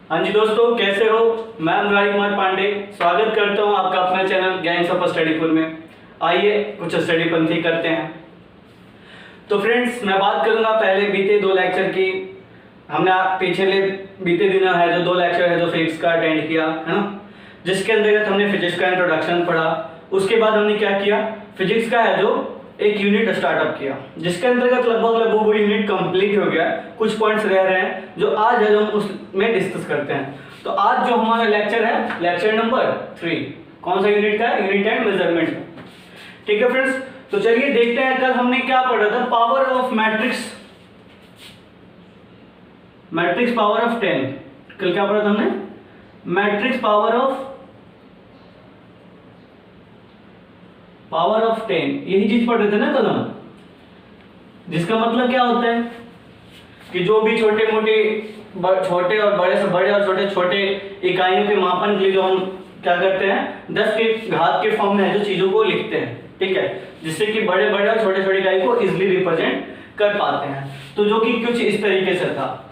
हाँ जी दोस्तों, कैसे हो? मैं मुरारी कुमार पांडे स्वागत करता हूँ आपका अपना चैनल गैंग्स ऑफ स्टडीफुल में। आइए कुछ स्टडी पंथी करते हैं। तो फ्रेंड्स, मैं बात करूंगा पहले बीते 2 लेक्चर की। हमने पिछले बीते दिनों है जो 2 लेक्चर है जो फिजिक्स का अटेंड किया है ना, जिसके अंतर्गत हमने फिजिक्स का इंट्रोडक्शन पढ़ा। उसके बाद हमने क्या किया, फिजिक्स का है जो एक यूनिट स्टार्टअप किया, जिसके अंतर्गत लगभग वो यूनिट कंप्लीट हो गया। कुछ पॉइंट्स रह रहे हैं जो आज है जो हम उसमें डिस्कस करते हैं। तो आज जो हमारा लेक्चर है, लेक्चर नंबर 3, कौन सा यूनिट का है? Unit and measurement. ठीक है फ्रेंड्स, तो चलिए देखते हैं कल हमने क्या पढ़ा था। Power of matrix power of 10। कल क्या पढ़ा था हमने? मैट्रिक्स पावर ऑफ 10, यही चीज पढ़ रहे थे ना कल हम। जिसका मतलब क्या होता है कि जो भी छोटे और बड़े से बड़े और छोटे छोटे इकाइयों के मापन के लिए जो हम क्या करते हैं, 10 के घात के फॉर्म में जो चीजों को लिखते हैं, ठीक है, जिससे कि बड़े बड़े और छोटे छोटे इकाई को इजिली रिप्रेजेंट कर पाते हैं। तो जो कि कुछ इस तरीके से था,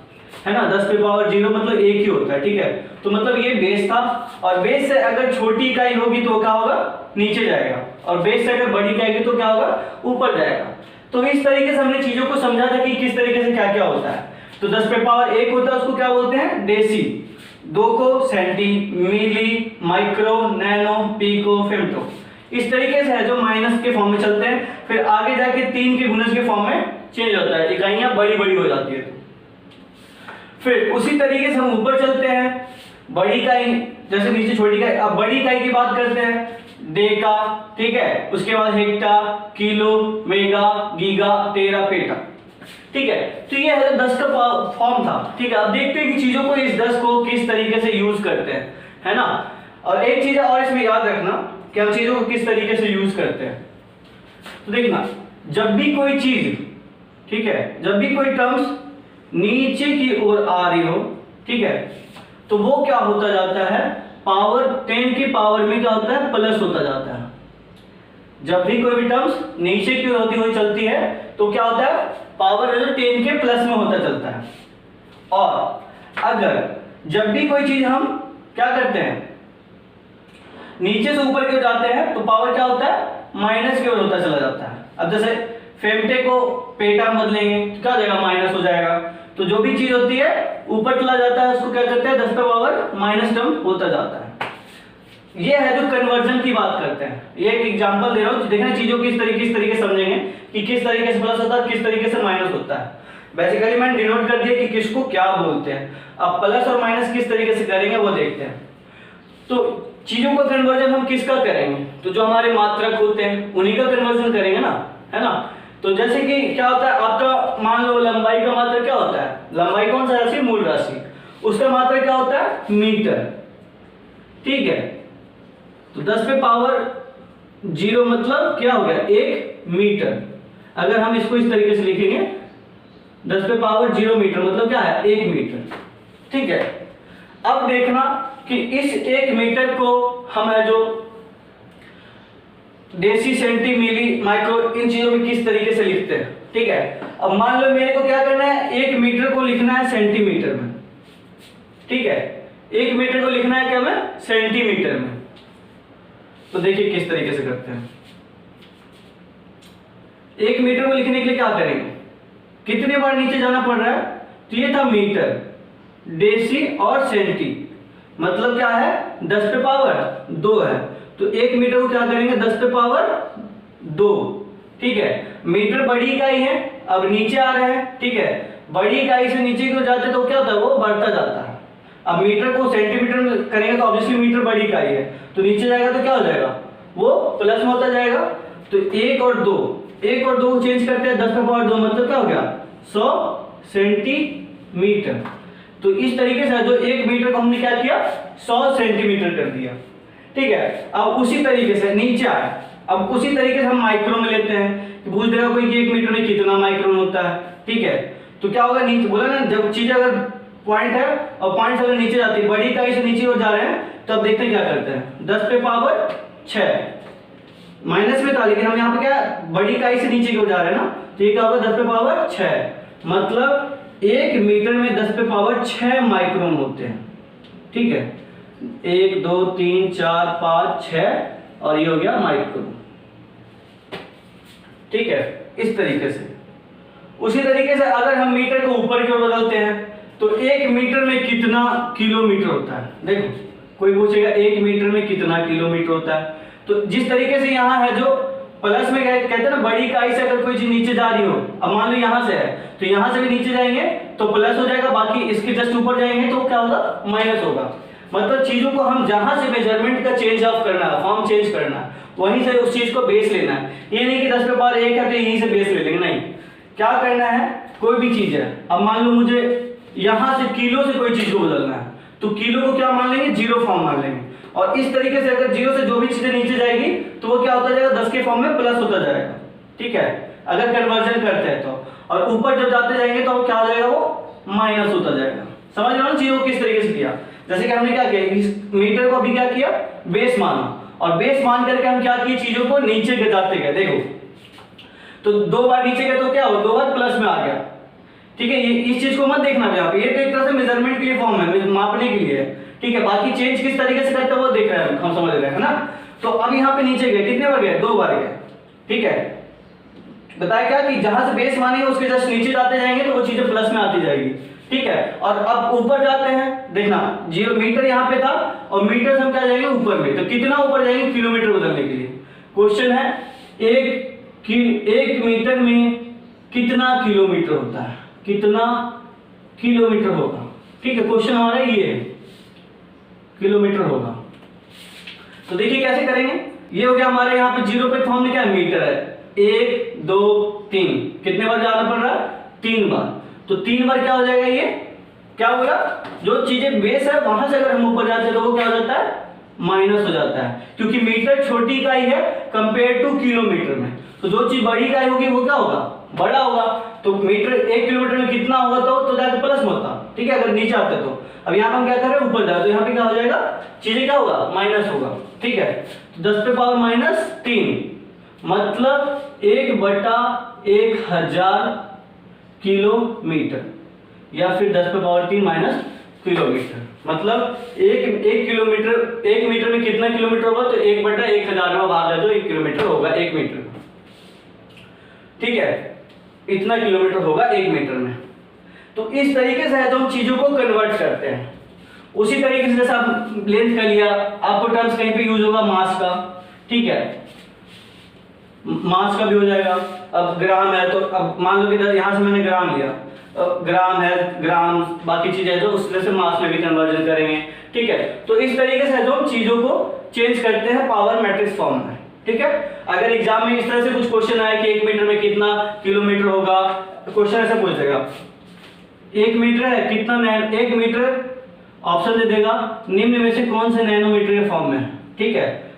है ना। 10 पे पावर 0 मतलब 1 ही होता है, ठीक है। तो मतलब ये बेस था, और बेस से अगर छोटी इकाई होगी तो क्या होगा? नीचे जाएगा, और बेस से अगर बड़ी इकाई होगी तो क्या होगा? ऊपर जाएगा। तो इस तरीके से हमने चीजों को समझा था कि किस तरीके से क्या क्या होता है। तो 10 पे पावर 1 होता है, उसको क्या बोलते हैं? डेसी। 2 को सेंटी, मिली, माइक्रो, नैनो, पीको, फेम्टो। इस तरीके से है जो माइनस के फॉर्म में चलते हैं। फिर आगे जाके 3 के गुणज के फॉर्म में चेंज होता है, इकाइयां बड़ी बड़ी हो जाती है। फिर उसी तरीके से हम ऊपर चलते हैं, बड़ी इकाई जैसे नीचे छोटी इकाई। अब बड़ी इकाई की बात करते हैं, डेका, ठीक है, उसके बाद हेक्टा, किलो, मेगा, गीगा, टेरा, पेटा, ठीक है। तो ये है 10 का फॉर्म था, ठीक है। अब देखते हैं कि चीजों को इस 10 को किस तरीके से यूज करते हैं, है ना। और एक चीज और इसमें याद रखना कि हम चीजों को किस तरीके से यूज करते हैं। तो देखना, जब भी कोई चीज, ठीक है, जब भी कोई टर्म्स नीचे की ओर आ रही हो, ठीक है, तो वो क्या होता जाता है? पावर 10 की पावर में क्या होता है? प्लस होता जाता है। जब भी कोई भी टर्म्स नीचे की ओर होती हुई चलती है तो क्या होता है? पावर 10 के प्लस में होता चलता है। और अगर जब भी कोई चीज हम क्या करते हैं, नीचे से ऊपर की ओर जाते हैं, तो पावर क्या होता है? माइनस की ओर होता चला जाता है। अब जैसे फेम्टे को पेटा में बदलेंगे तो क्या हो जाएगा? माइनस हो जाएगा। तो जो भी चीज होती है ऊपर चला जाता है उसको क्या करते हैं? 10 पे पावर माइनस टर्म होता जाता है। ये है जो कन्वर्जन की बात करते हैं। ये एक एग्जांपल दे रहा हूं, देखना चीजों की इस तरीके समझेंगे कि किस तरीके से प्लस होता है, किस तरीके से माइनस होता है। बेसिकली मैंने डिनोट कर दिया कि किसको क्या बोलते हैं। अब प्लस और माइनस किस तरीके से करेंगे वो देखते हैं। तो चीजों का कन्वर्जन हम किसका करेंगे? तो जो हमारे मात्रक होते हैं उन्हीं का कन्वर्जन करेंगे ना, है ना। तो जैसे कि क्या होता है, आपका मान लो लंबाई का मात्रक क्या होता है? लंबाई कौन सा राशि? मूल राशि। उसका मात्रक क्या होता है? मीटर, ठीक है। तो 10 पे पावर 0 मतलब क्या हो गया? 1 मीटर। अगर हम इसको इस तरीके से लिखेंगे, 10 पे पावर 0 मीटर मतलब क्या है? 1 मीटर, ठीक है। अब देखना कि इस 1 मीटर को हम है जो डेसी, सेंटी, मिली, माइक्रो, इन चीजों में किस तरीके से लिखते हैं, ठीक है। अब मान लो मेरे को क्या करना है, 1 मीटर को लिखना है सेंटीमीटर में, ठीक है। 1 मीटर को लिखना है क्या में? सेंटीमीटर में। तो देखिए किस तरीके से करते हैं। 1 मीटर को लिखने के लिए क्या करेंगे? कितने बार नीचे जाना पड़ रहा है? तो ये था मीटर, डेसी और सेंटी, मतलब क्या है? 10 पे पावर 2 है। तो 1 मीटर को क्या करेंगे? 10 पे पावर 2, ठीक है। मीटर बड़ी इकाई है, अब नीचे आ रहे हैं, ठीक है। बड़ी इकाई से नीचे की ओर जाते तो क्या होता है? वो बढ़ता जाता है। अब मीटर को सेंटीमीटर में करेंगे तो ऑब्वियसली मीटर बड़ी इकाई है, तो नीचे जाएगा तो क्या हो जाएगा? वो प्लस में होता जाएगा। तो 1 और 2 को चेंज करते हैं, 10 पे पावर 2 मतलब क्या हो गया? 100 सेंटीमीटर। तो इस तरीके से जो 1 मीटर को हमने क्या किया? 100 सेंटीमीटर कर दिया, ठीक है। अब उसी तरीके से नीचे आए, अब उसी तरीके से हम माइक्रो में लेते हैं कि पूछ देगा कोई कि 1 मीटर में कितना माइक्रोन होता है, ठीक है। तो क्या होगा? नीचे बोला ना, जब चीज अगर पॉइंट है और पॉइंट से अगर नीचे जाती है, बड़ी इकाई से नीचे और जा रहे हैं, तो अब देखते हैं क्या करते हैं। 10 पे पावर 6 माइनस में था, लेकिन हम यहाँ पे क्या बड़ी इकाई से नीचे की ओर जा रहे हैं ना, तो ये क्या होगा? 10 पे पावर 6 मतलब 1 मीटर में 10 पे पावर 6 माइक्रोन होते हैं। ठीक है, 1 2 3 4 5 6 और ये हो गया माइक्रो। ठीक है, इस तरीके से। उसी तरीके से अगर हम मीटर को ऊपर की ओर बदलते हैं तो 1 मीटर में कितना किलोमीटर होता है। देखो कोई पूछेगा 1 मीटर में कितना किलोमीटर होता है, तो जिस तरीके से यहाँ है जो प्लस में कहते हैं ना, बड़ी इकाई से अगर कोई चीज नीचे जा रही हो, अब मान लो यहाँ से है तो यहाँ से भी नीचे जाएंगे तो प्लस हो जाएगा, बाकी इसके जस्ट ऊपर जाएंगे तो क्या होगा, माइनस होगा। मतलब चीजों को हम जहां से मेजरमेंट का चेंज ऑफ करना है, फॉर्म चेंज करना है, वहीं से उस चीज को बेस लेना है। ये नहीं कि 10 पे पावर 1 है तो यहीं से बेस ले लेंगे, नहीं। क्या करना है, कोई भी चीज है, अब मान लो मुझे यहां से किलो से कोई चीज को बदलना है तो किलो को क्या मान लेंगे, 0 फॉर्म मान लेंगे। और इस तरीके से अगर 0 से जो भी चीजें नीचे जाएगी तो वो क्या होता जाएगा, 10 के फॉर्म में प्लस होता जाएगा। ठीक है, अगर कन्वर्जन करते हैं तो। और ऊपर जब जाते जाएंगे तो क्या हो जाएगा, वो माइनस होता जाएगा। समझ रहे हो ना चीजों को किस तरीके से किया। जैसे कि हमने क्या किया, इस मीटर को अभी क्या किया, बेस माना, और बेस मान करके हम क्या किए, चीजों को नीचे गिराते गए। देखो तो 2 बार नीचे गए तो क्या हो, 2 बार प्लस में आ गया। ठीक है, ये इस चीज को मत देखना यहाँ पे, ये तो एक तरह से मेजरमेंट के लिए फॉर्म है, मापने के लिए है। ठीक है, बाकी चेंज किस तरीके से करते हैं वो देख रहे हैं हम, समझ रहे हैं ना। तो अब यहाँ पे नीचे गए, कितने बार गए, 2 बार गए। ठीक है, बताया क्या कि जहां से बेस मानेंगे उसके जस्ट नीचे जाते जाएंगे तो वो चीजें प्लस में आती जाएगी। ठीक है, और अब ऊपर जाते हैं, देखना 0 मीटर यहाँ पे था और मीटर से हम क्या जाएंगे ऊपर में, तो कितना ऊपर जाएंगे, किलोमीटर बदलने के लिए। क्वेश्चन है 1 मीटर में कितना किलोमीटर होता है, कितना किलोमीटर होगा। ठीक है, क्वेश्चन हमारा ये है, किलोमीटर होगा। तो देखिए कैसे करेंगे, ये हो गया हमारे यहाँ पे 0 पे फॉर्म में क्या है, मीटर है। 1 2 3 कितने बार जाना पड़ रहा है, 3 बार। तो 3 बार क्या हो जाएगा, ये क्या होगा, जो चीजें बेस है वहां से अगर हम ऊपर जाते हैं तो वो क्या हो जाता है, माइनस हो जाता है, क्योंकि मीटर छोटी इकाई है कंपेयर टू किलोमीटर में। तो जो चीज बड़ी इकाई होगी वो क्या होगा, बड़ा होगा। तो मीटर 1 किलोमीटर में कितना होगा तो जाके प्लस में होता। ठीक है, अगर नीचे आते तो। अब यहाँ पर हम क्या कर रहे हैं, ऊपर जाते तो यहाँ पे क्या हो जाएगा, चीजें क्या होगा, माइनस होगा। ठीक है, तो 10 पे पावर -3 मतलब 1/1000 किलोमीटर, या फिर 10 पे पावर 3 माइनस किलोमीटर। मतलब 1 किलोमीटर, 1 मीटर में कितना किलोमीटर होगा, तो 1/1000 में भाग दे तो 1 किलोमीटर होगा 1 मीटर। ठीक है, इतना किलोमीटर होगा 1 मीटर में। तो इस तरीके से है तो हम चीजों को कन्वर्ट करते हैं। उसी तरीके से जैसे आप लेंथ का लिया, आपको टर्म्स कहीं पे यूज होगा मास का। ठीक है, मास का भी हो जाएगा। अब ग्राम है तो अब मान लो कि यहां से मैंने ग्राम लिया, ग्राम है, ग्राम बाकी चीज है जो उसमें से मास में भी कन्वर्जन करेंगे। ठीक है, तो इस तरीके से जो हम चीजों को चेंज करते हैं पावर मैट्रिक्स फॉर्म में। ठीक है, अगर एग्जाम में इस तरह से कुछ क्वेश्चन आए कि 1 मीटर में कितना किलोमीटर होगा, क्वेश्चन ऐसे पूछ देगा 1 मीटर है कितना 1 मीटर, ऑप्शन दे देगा निम्न में से कौन से नैनोमीटर के फॉर्म में है। ठीक है,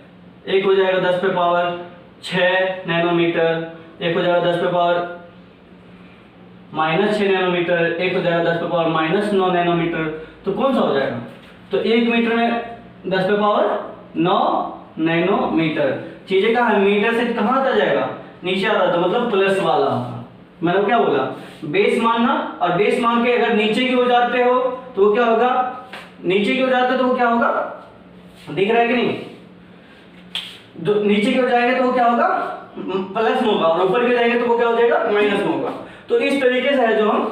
एक हो जाएगा 10 पे पावर 6 नैनोमीटर, एक हो जाएगा 10 पे पावर -6 नैनोमीटर, एक हो जाएगा 10 पे पावर -9 नैनोमीटर। तो कौन सा हो जाएगा, तो 1 मीटर में 10 पे पावर 9 नैनोमीटर। चीजें कहाँ है, मीटर से कहाँ आता जाएगा, नीचे आता था, मतलब प्लस वाला। मैंने क्या बोला, बेस मानना, और बेस मान के अगर नीचे की ओर जाते हो तो वो क्या होगा, नीचे की ओर जाते तो वो क्या होगा, दिख रहा है कि नहीं, जो नीचे की ओर जाएंगे तो वो क्या होगा, प्लस में होगा, और ऊपर की जाएंगे तो वो क्या हो जाएगा, माइनस में होगा। तो इस तरीके से है जो हम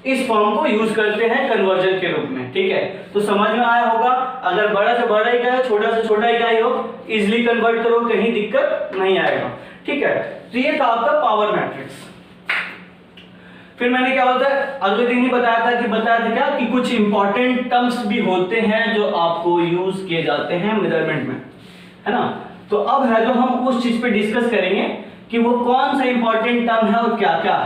इस फॉर्म को यूज करते हैं कन्वर्जन के रूप में। ठीक है, तो समझ में आया होगा। अगर बड़ा से बड़ा इकाई हो, छोटा से छोटा इकाई हो, इजिली कन्वर्ट करो, कहीं दिक्कत नहीं आएगा। ठीक है, तो ये था आपका पावर मैट्रिक्स। फिर मैंने क्या होता है अगले दिन ही बताया था क्या कि कुछ इंपॉर्टेंट टर्म्स भी होते हैं जो आपको यूज किए जाते हैं मेजरमेंट में, है ना। तो अब है जो हम उस चीज पे डिस्कस करेंगे कि वो कौन सा इंपॉर्टेंट टर्म है और क्या क्या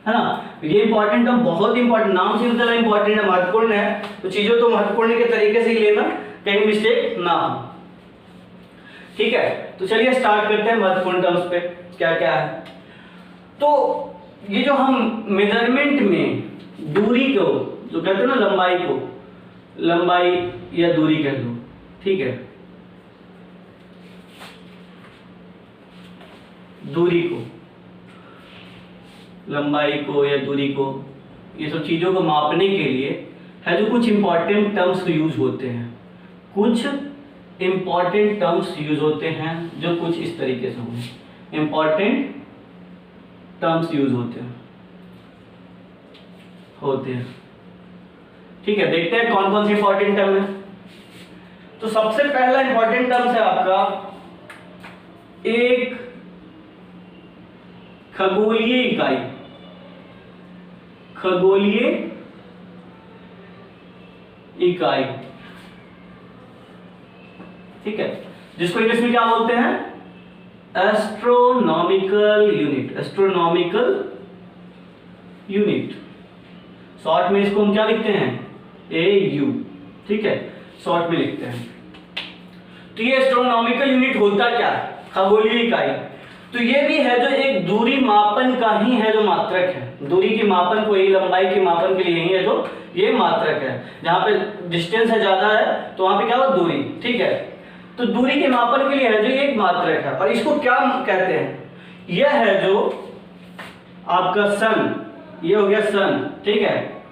है ना। ये इंपॉर्टेंट टर्म बहुत इंपॉर्टेंट, नाम से मतलब इंपॉर्टेंट है, महत्वपूर्ण है, तो चीजों तो महत्वपूर्ण के तरीके से ही लेना, कहीं मिस्टेक ना हो। ठीक है, तो चलिए स्टार्ट करते हैं महत्वपूर्ण टर्म्स पे क्या क्या है। तो ये जो हम मेजरमेंट में दूरी को जो कहते हैं ना, लंबाई या दूरी कह लो, ठीक है, दूरी को, लंबाई को या दूरी को, ये सब चीजों को मापने के लिए है जो कुछ इंपॉर्टेंट टर्म्स यूज होते हैं, कुछ इंपॉर्टेंट टर्म्स यूज होते हैं जो कुछ इस तरीके से होंगे, इंपॉर्टेंट टर्म्स यूज होते हैं। ठीक है, देखते हैं कौन कौन सी इंपॉर्टेंट टर्म है। तो सबसे पहला इंपॉर्टेंट टर्म है आपका एक खगोलीय इकाई, खगोलीय इकाई, ठीक है, जिसको इंग्लिश में क्या बोलते हैं, astronomical unit, astronomical unit, short में इसको हम क्या लिखते हैं, AU, ठीक है, शॉर्ट में लिखते हैं। तो ये एस्ट्रोनॉमिकल यूनिट होता क्या है, खगोलीय इकाई, तो ये भी है जो एक दूरी मापन का ही है, जो मात्रक है, दूरी की मापन को, यही लंबाई के मापन के लिए ही है जो ये मात्रक है। जहां पे डिस्टेंस है ज्यादा है तो वहां पे क्या होगा, दूरी, ठीक है। तो दूरी के मापन के लिए है जो ये एक मात्रक है, और इसको क्या कहते हैं, यह है जो आपका सन, ये हो गया सन, ठीक है,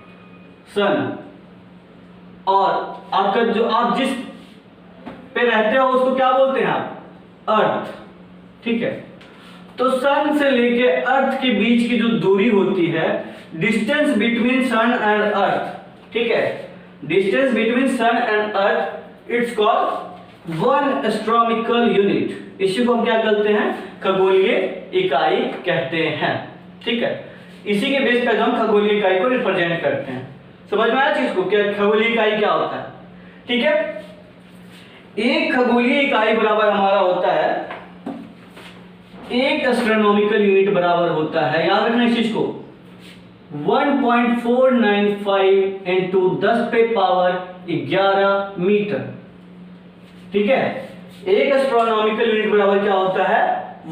सन, और आपका जो आप जिस पे रहते हो उसको क्या बोलते हैं आप, अर्थ, ठीक है। तो सन से लेके अर्थ के बीच की जो दूरी होती है, distance between sun and earth, ठीक है, distance between sun and earth, it's called one astronomical unit, इसी को हम क्या कहते हैं, खगोलीय इकाई कहते हैं, ठीक है। इसी के बेस पर हम खगोलीय इकाई को रिप्रेजेंट करते हैं। समझ में आया चीज को, क्या खगोलीय इकाई क्या होता है, ठीक है। एक खगोलीय इकाई बराबर हमारा होता है, एक एस्ट्रोनॉमिकल यूनिट बराबर होता है, याद रखना इस चीज को, 1.495 इंटू 10 पे पावर 11 मीटर, ठीक है। एक एस्ट्रोनॉमिकल यूनिट बराबर क्या होता है,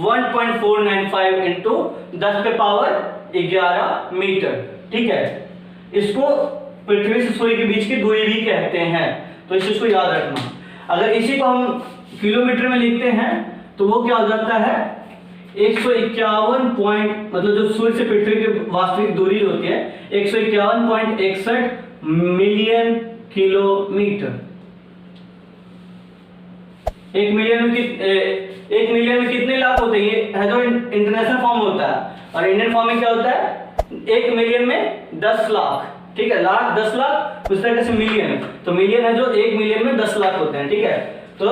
1.495 इंटू 10 पे पावर 11 मीटर, ठीक है। इसको पृथ्वी से सूर्य के बीच की दूरी भी कहते हैं, तो इस चीज को याद रखना। अगर इसी को हम किलोमीटर में लिखते हैं तो वो क्या हो जाता है, 151 पॉइंट, मतलब जो सूर्य से पृथ्वी की वास्तविक दूरी होती है 151.61 मिलियन किलोमीटर। एक मिलियन में कितने लाख होते हैं, ये है जो इंटरनेशनल फॉर्म होता है, और इंडियन फॉर्म में क्या होता है, 1 मिलियन में 10 लाख, ठीक है, लाख 10 लाख, उस तरह से मिलियन, तो मिलियन है जो 1 मिलियन में 10 लाख होते हैं, ठीक है। तो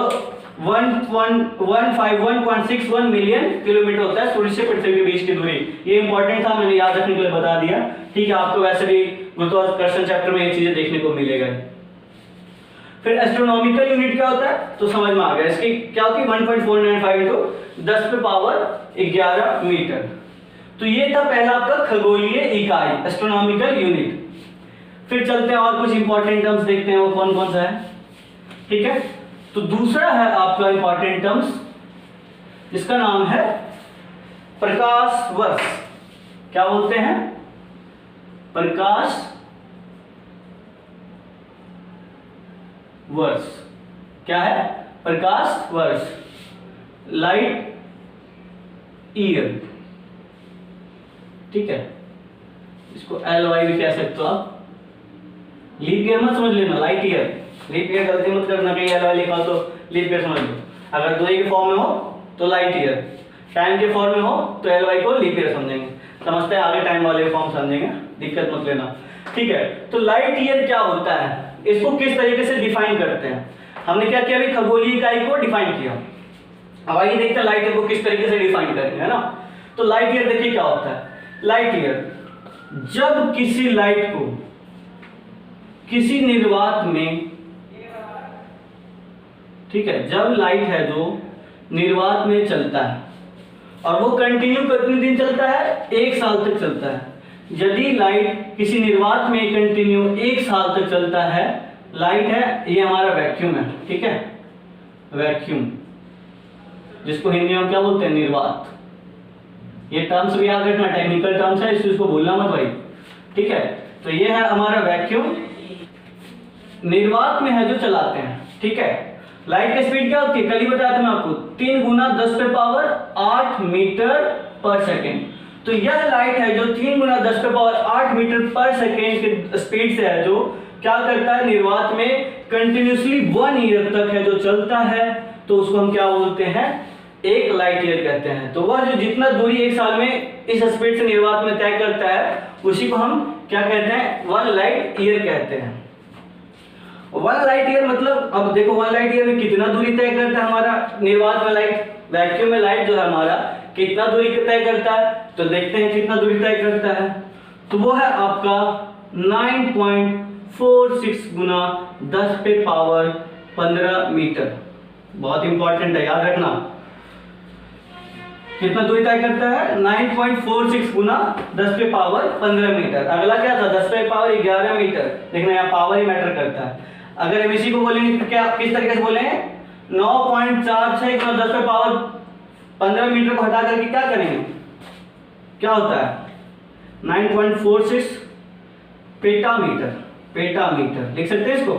151.61 मिलियन किलोमीटर होता है सूर्य से पृथ्वी के बीच की दूरी। ये इंपॉर्टेंट था, मैंने याद रखने के लिए बता दिया, ठीक है। आपको वैसे भी गुरुत्वाकर्षण चैप्टर में ये चीजें देखने को मिलेगा। फिर एस्ट्रोनॉमिकल यूनिट क्या होता है, तो समझ में आ गया, इसकी क्या होती है, 1.495 इंटू 10 पे पावर 11 मीटर। तो ये था पहला आपका खगोलीय इकाई, एस्ट्रोनॉमिकल यूनिट। फिर चलते हैं और कुछ इंपॉर्टेंट टर्म्स देखते हैं, वो कौन कौन सा है, ठीक है। तो दूसरा है आपका इंपॉर्टेंट टर्म्स, जिसका नाम है प्रकाश वर्ष। क्या बोलते हैं, प्रकाश वर्ष। क्या है, प्रकाश वर्ष, लाइट ईयर, ठीक है। इसको LY भी कह सकते हो आप, लीप ईयर मत समझ लेना, लाइट ईयर, लीप ईयर गलती मत करना, कहीं LY लिखा तो लीप ईयर समझ लो। अगर दूरी के फॉर्म में हो तो लाइट ईयर, टाइम के फॉर्म में हो तो LY को लीप ईयर समझेंगे, समझते हैं, आगे टाइम वाले फॉर्म समझेंगे, दिक्कत मत लेना, ठीक है। तो लाइट ईयर क्या होता है, इसको किस तरीके से डिफाइन करते हैं, हमने क्या किया, अभी खगोलीय इकाई को डिफाइन किया। अब आइए देखते हैं लाइट ईयर को किस तरीके से डिफाइन करेंगे, है ना। तो लाइट ईयर देखिए क्या होता है, लाइट ईयर, जब किसी लाइट को किसी निर्वात में, ठीक है, जब लाइट है जो निर्वात में चलता है और वो कंटिन्यू कितने दिन चलता है, 1 साल तक चलता है। यदि लाइट किसी निर्वात में कंटिन्यू 1 साल तक चलता है, लाइट है, ये हमारा वैक्यूम है, ठीक है, वैक्यूम, जिसको हिंदी में क्या बोलते हैं, निर्वात। ये टर्म्स भी याद रखना, टेक्निकल टर्म्स है, इस चीज को भूलना मत भाई, ठीक है। तो ये है हमारा वैक्यूम, निर्वात में है जो चलाते हैं, ठीक है। लाइट की स्पीड क्या होती है, कल ही बताया था मैं आपको, 3 गुना 10 पे पावर 8 मीटर पर सेकेंड। तो यह लाइट है जो 3 गुना 10 पे पावर 8 मीटर पर सेकेंड की स्पीड से है जो क्या करता है निर्वात में कंटिन्यूसली 1 ईयर तक है जो चलता है, तो उसको हम क्या बोलते हैं, 1 लाइट ईयर कहते हैं। तो वह जो जितना दूरी 1 साल में इस स्पीड से निर्वात में तय करता है उसी को हम क्या कहते हैं, 1 लाइट ईयर कहते हैं। 1 लाइट ईयर मतलब, अब देखो 1 लाइट ईयर में कितना दूरी तय करता है हमारा निर्वात में लाइट, वैक्यूम में लाइट जो है हमारा कितना दूरी तय करता है, तो देखते हैं कितना दूरी तय करता है। तो वो है आपका 9.46 गुना 10 पे पावर 15 मीटर। बहुत इंपॉर्टेंट है, याद रखना। कितना दूरी तय करता है, 9.46 गुना 10 पे पावर 15 मीटर। अगला क्या था, 10 पे पावर 11 मीटर। देखना यहाँ पावर ही मैटर करता है। अगर हम इसी को बोलेंगे तो क्या किस तरीके से बोलेंगे, 9.46 गुना 10 पे पावर 15 मीटर को हटा करके क्या करेंगे, क्या होता है 9.46 पेटामीटर। पेटामीटर लिख सकते हैं इसको,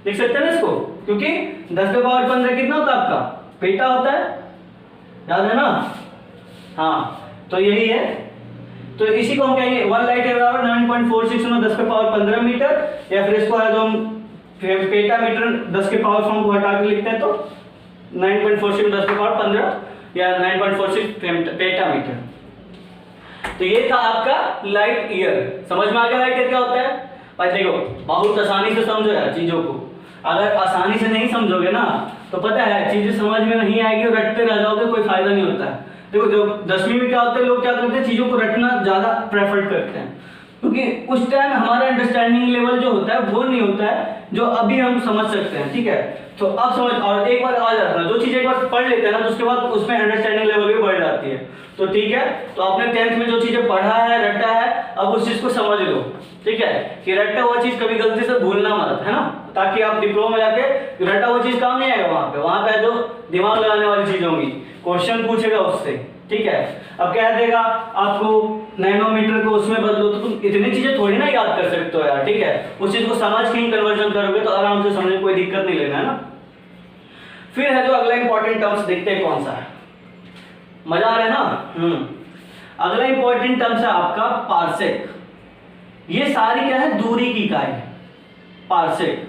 लिख सकते हैं इसको, क्योंकि 10 पे पावर 15 कितना होता है आपका, पेटा होता है, याद है ना। हाँ तो यही है, तो इसी को हम कहेंगे 1 लाइट ईयर बराबर 9.46 गुना 10 पे पावर 15 मीटर, या फिर इसको है जो हम पेटामीटर 10 के पावर फॉर्म को हटा के लिखते हैं तो 9.46 10 पे पावर 15 या 9.46 पेटामीटर। तो ये था आपका लाइट ईयर। समझ में आ गया लाइट ईयर क्या होता है। भाई देखो बहुत आसानी से समझो यार चीजों को, अगर आसानी से नहीं समझोगे ना तो पता है चीजें समझ में नहीं आएगी और रटते रह जाओगे, कोई फायदा नहीं होता है। देखो जो 10वीं में क्या होता है, लोग क्या करते हैं चीजों को रटना ज्यादा प्रेफर करते हैं, क्योंकि उस टाइम हमारा अंडरस्टैंडिंग लेवल जो होता है वो नहीं होता है जो अभी हम समझ सकते हैं। ठीक है, तो अब समझ, और एक बार आ जाता है जो चीज एक बार पढ़ लेते हैं ना तो उसके बाद उसमें अंडरस्टैंडिंग लेवल भी बढ़ जाती है। तो ठीक है, तो आपने 10th में जो चीजें पढ़ा है रटा है, अब उस चीज को समझ लो। ठीक है, कि रटा हुआ चीज कभी गलती से भूलना मत, है ना, ताकि आप डिप्लोमा में जाके रटा हुआ चीज काम नहीं आएगा। वहां पे जो दिमाग लगाने वाली चीज होंगी, क्वेश्चन पूछेगा उससे। ठीक है, अब कह देगा आपको नैनोमीटर को उसमें बदलो, तो तुम इतनी चीजें थोड़ी ना याद कर सकते हो यार। ठीक है, उस चीज को समझ के ही कन्वर्जन करोगे तो आराम से समझने कोई दिक्कत नहीं लेना, है ना। फिर है जो अगला इंपॉर्टेंट टर्म्स, देखते हैं कौन सा है, मजा आ रहा है ना। अगला इंपॉर्टेंट टर्म्स है आपका पार्सेक। ये सारी क्या है, दूरी की इकाई है, पार्सेक।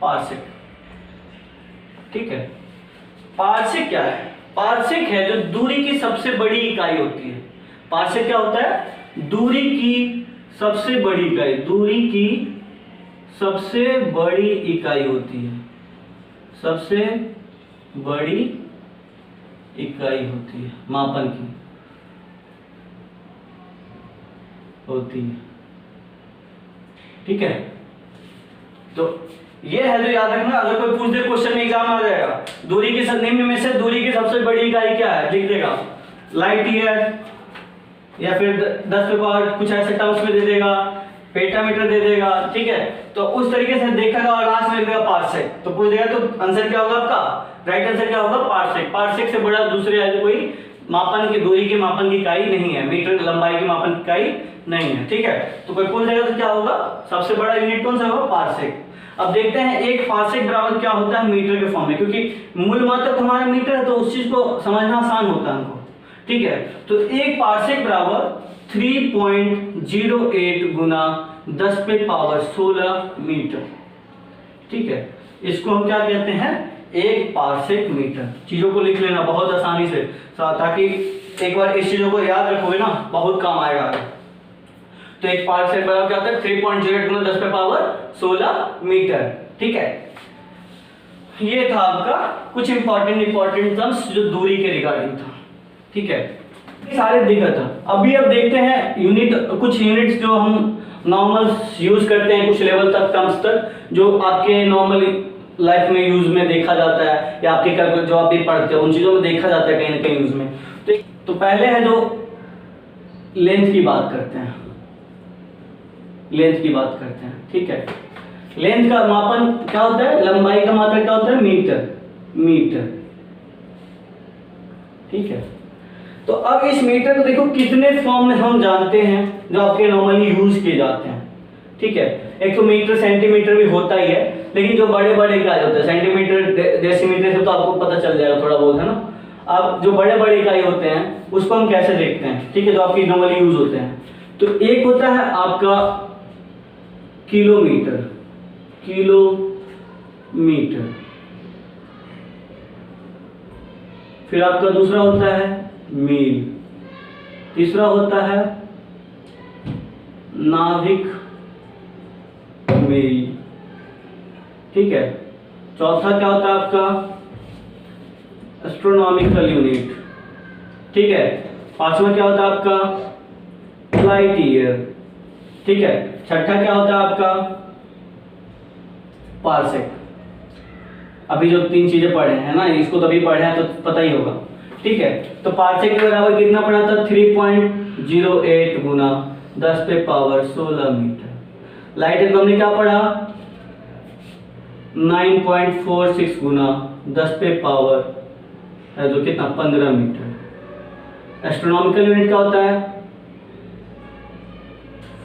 पार्सेक, ठीक है, पार्सेक क्या है, पार्सेक है जो दूरी की सबसे बड़ी इकाई होती है। पार्सेक क्या होता है, दूरी की सबसे बड़ी इकाई, दूरी की सबसे बड़ी इकाई होती है, सबसे बड़ी इकाई होती है, मापन की होती है। ठीक है, तो ये है जो याद रखना, अगर कोई पूछ दे क्वेश्चन में एग्जाम आ जाएगा, दूरी की निम्न में से दूरी की सबसे बड़ी इकाई क्या है, लिख देगा लाइट ईयर, या फिर 10 पे पावर कुछ ऐसे टर्म्स में दे देगा, पेटामीटर दे देगा। ठीक है, तो उस तरीके से देखेगा और लास्ट में लिख देगा पार्सेक, तो पूछ देगा तो आंसर क्या होगा आपका, राइट आंसर क्या होगा, पार्सेक। पार्सेक से बड़ा दूसरे है कोई मापन की, दूरी के मापन की इकाई नहीं है, मीटर लंबाई की मापन की इकाई नहीं है। ठीक है, तो कोई पूछ देगा तो क्या होगा, सबसे बड़ा यूनिट कौन सा होगा, पार्सेक। अब देखते हैं एक पार्सेक बराबर क्या होता है मीटर के फॉर्म में, क्योंकि मूल मात्रक हमारा मीटर है तो उस चीज को समझना आसान होता है हमको। ठीक है, तो एक पार्सेक बराबर 3.08 गुना 10 पे पावर 16 मीटर। ठीक है, इसको हम क्या कहते हैं, एक पार्सेक मीटर। चीजों को लिख लेना बहुत आसानी से, ताकि एक बार इस चीजों को याद रखोगे ना बहुत काम आएगा। तो एक पार्सेक बराबर क्या होता है, 3.08 गुना 10 पे पावर 16 मीटर। ठीक है, ये था आपका कुछ इंपॉर्टेंट टर्म्स जो दूरी के रिगार्डिंग था। ठीक है, सारे दिखा था। अभी अब देखते हैं यूनिट, कुछ यूनिट्स जो हम नॉर्मल यूज करते हैं कुछ लेवल तक, टर्म्स तक, जो आपके नॉर्मल लाइफ में यूज में देखा जाता है, या आपके जो आप भी पढ़ते हो उन चीजों में देखा जाता है कहीं ना कहीं यूज में। तो पहले है जो लेंथ की बात करते हैं, लेंथ की बात करते हैं। ठीक है, लेंथ का मापन क्या होता है, लंबाई का मात्रक क्या होता है, मीटर, मीटर। ठीक है, तो अब इस मीटर को देखो कितने फॉर्म में हम जानते हैं जो आपके नॉर्मली यूज किए जाते हैं। ठीक है, एक तो मीटर सेंटीमीटर भी होता ही है, लेकिन जो बड़े बड़े इकाई होते हैं सेंटीमीटर डेसीमीटर से तो आपको पता चल जाएगा थोड़ा बहुत, है ना। अब जो बड़े बड़े इकाई होते हैं उसको हम कैसे देखते हैं, ठीक है, जो आपकी नॉर्मली यूज होते हैं। तो एक होता है आपका किलोमीटर, किलोमीटर। फिर आपका दूसरा होता है मील, तीसरा होता है नाविक मील, ठीक है। चौथा क्या होता है आपका एस्ट्रोनॉमिकल यूनिट, ठीक है। पांचवा क्या होता है आपका लाइट ईयर, ठीक है। छठा क्या होता है आपका पार्सेक। अभी जो तीन चीजें पढ़े हैं ना, इसको तो अभी पढ़े हैं तो पता ही होगा, ठीक है। तो पार्सेक के बराबर कितना पड़ा था 3.08 गुना 10 पे पावर 16 मीटर। लाइट ईयर को हमने क्या पढ़ा 9.46 गुना 10 पे पावर है तो कितना 15 मीटर। एस्ट्रोनॉमिकल यूनिट क्या होता है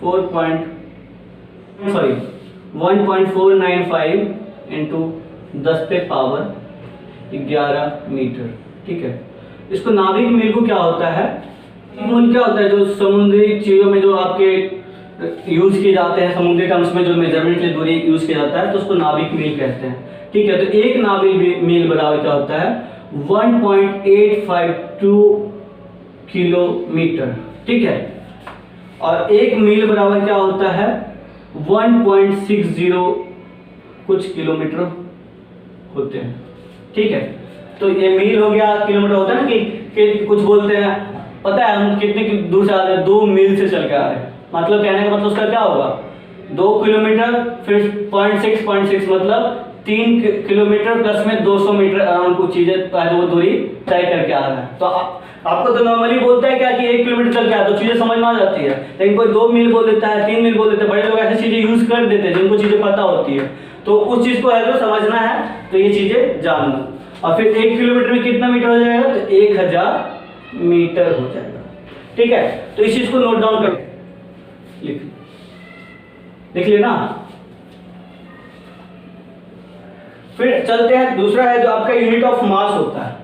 1.495 इंटू 10 पे पावर 11 मीटर, ठीक है। इसको नाविक मील को क्या होता है, मील क्या होता है जो समुद्री चीजों में जो आपके यूज किए जाते हैं, समुद्री टर्म्स में जो मेजरमेंट की दूरी यूज किया जाता है तो उसको नाविक मील कहते हैं, ठीक है। तो एक नाविक मील बराबर क्या होता है 1.852 किलोमीटर, ठीक है। और एक मील बराबर क्या होता है 1.60 कुछ किलोमीटर होते हैं, ठीक है। तो ये मील हो गया, किलोमीटर होता है ना कि कुछ बोलते हैं पता है हम कितने दूर से आ रहे हैं 2 मील से चल के आ रहे हैं, मतलब कहने का मतलब उसका क्या होगा 2 किलोमीटर फिर 0.6 मतलब 3 किलोमीटर प्लस में 200 मीटर अराउंड कुछ चीजें वो दूरी तय करके आ रहा है। तो आपको तो नॉर्मली बोलता है क्या कि 1 किलोमीटर चल के आ तो चीजें समझ में आ जाती है, लेकिन कोई 2 मील बोल देता है 3 मील बोल देते हैं, बड़े लोग ऐसी चीजें यूज कर देते हैं जिनको चीजें पता होती है। तो उस चीज को है जो समझना है तो ये चीजें जानना। और फिर 1 किलोमीटर में कितना मीटर हो जाएगा तो 1000 मीटर हो जाएगा, ठीक है। तो इस चीज को नोट डाउन कर लिख लेना। फिर चलते हैं, दूसरा है जो आपका यूनिट ऑफ मास होता है,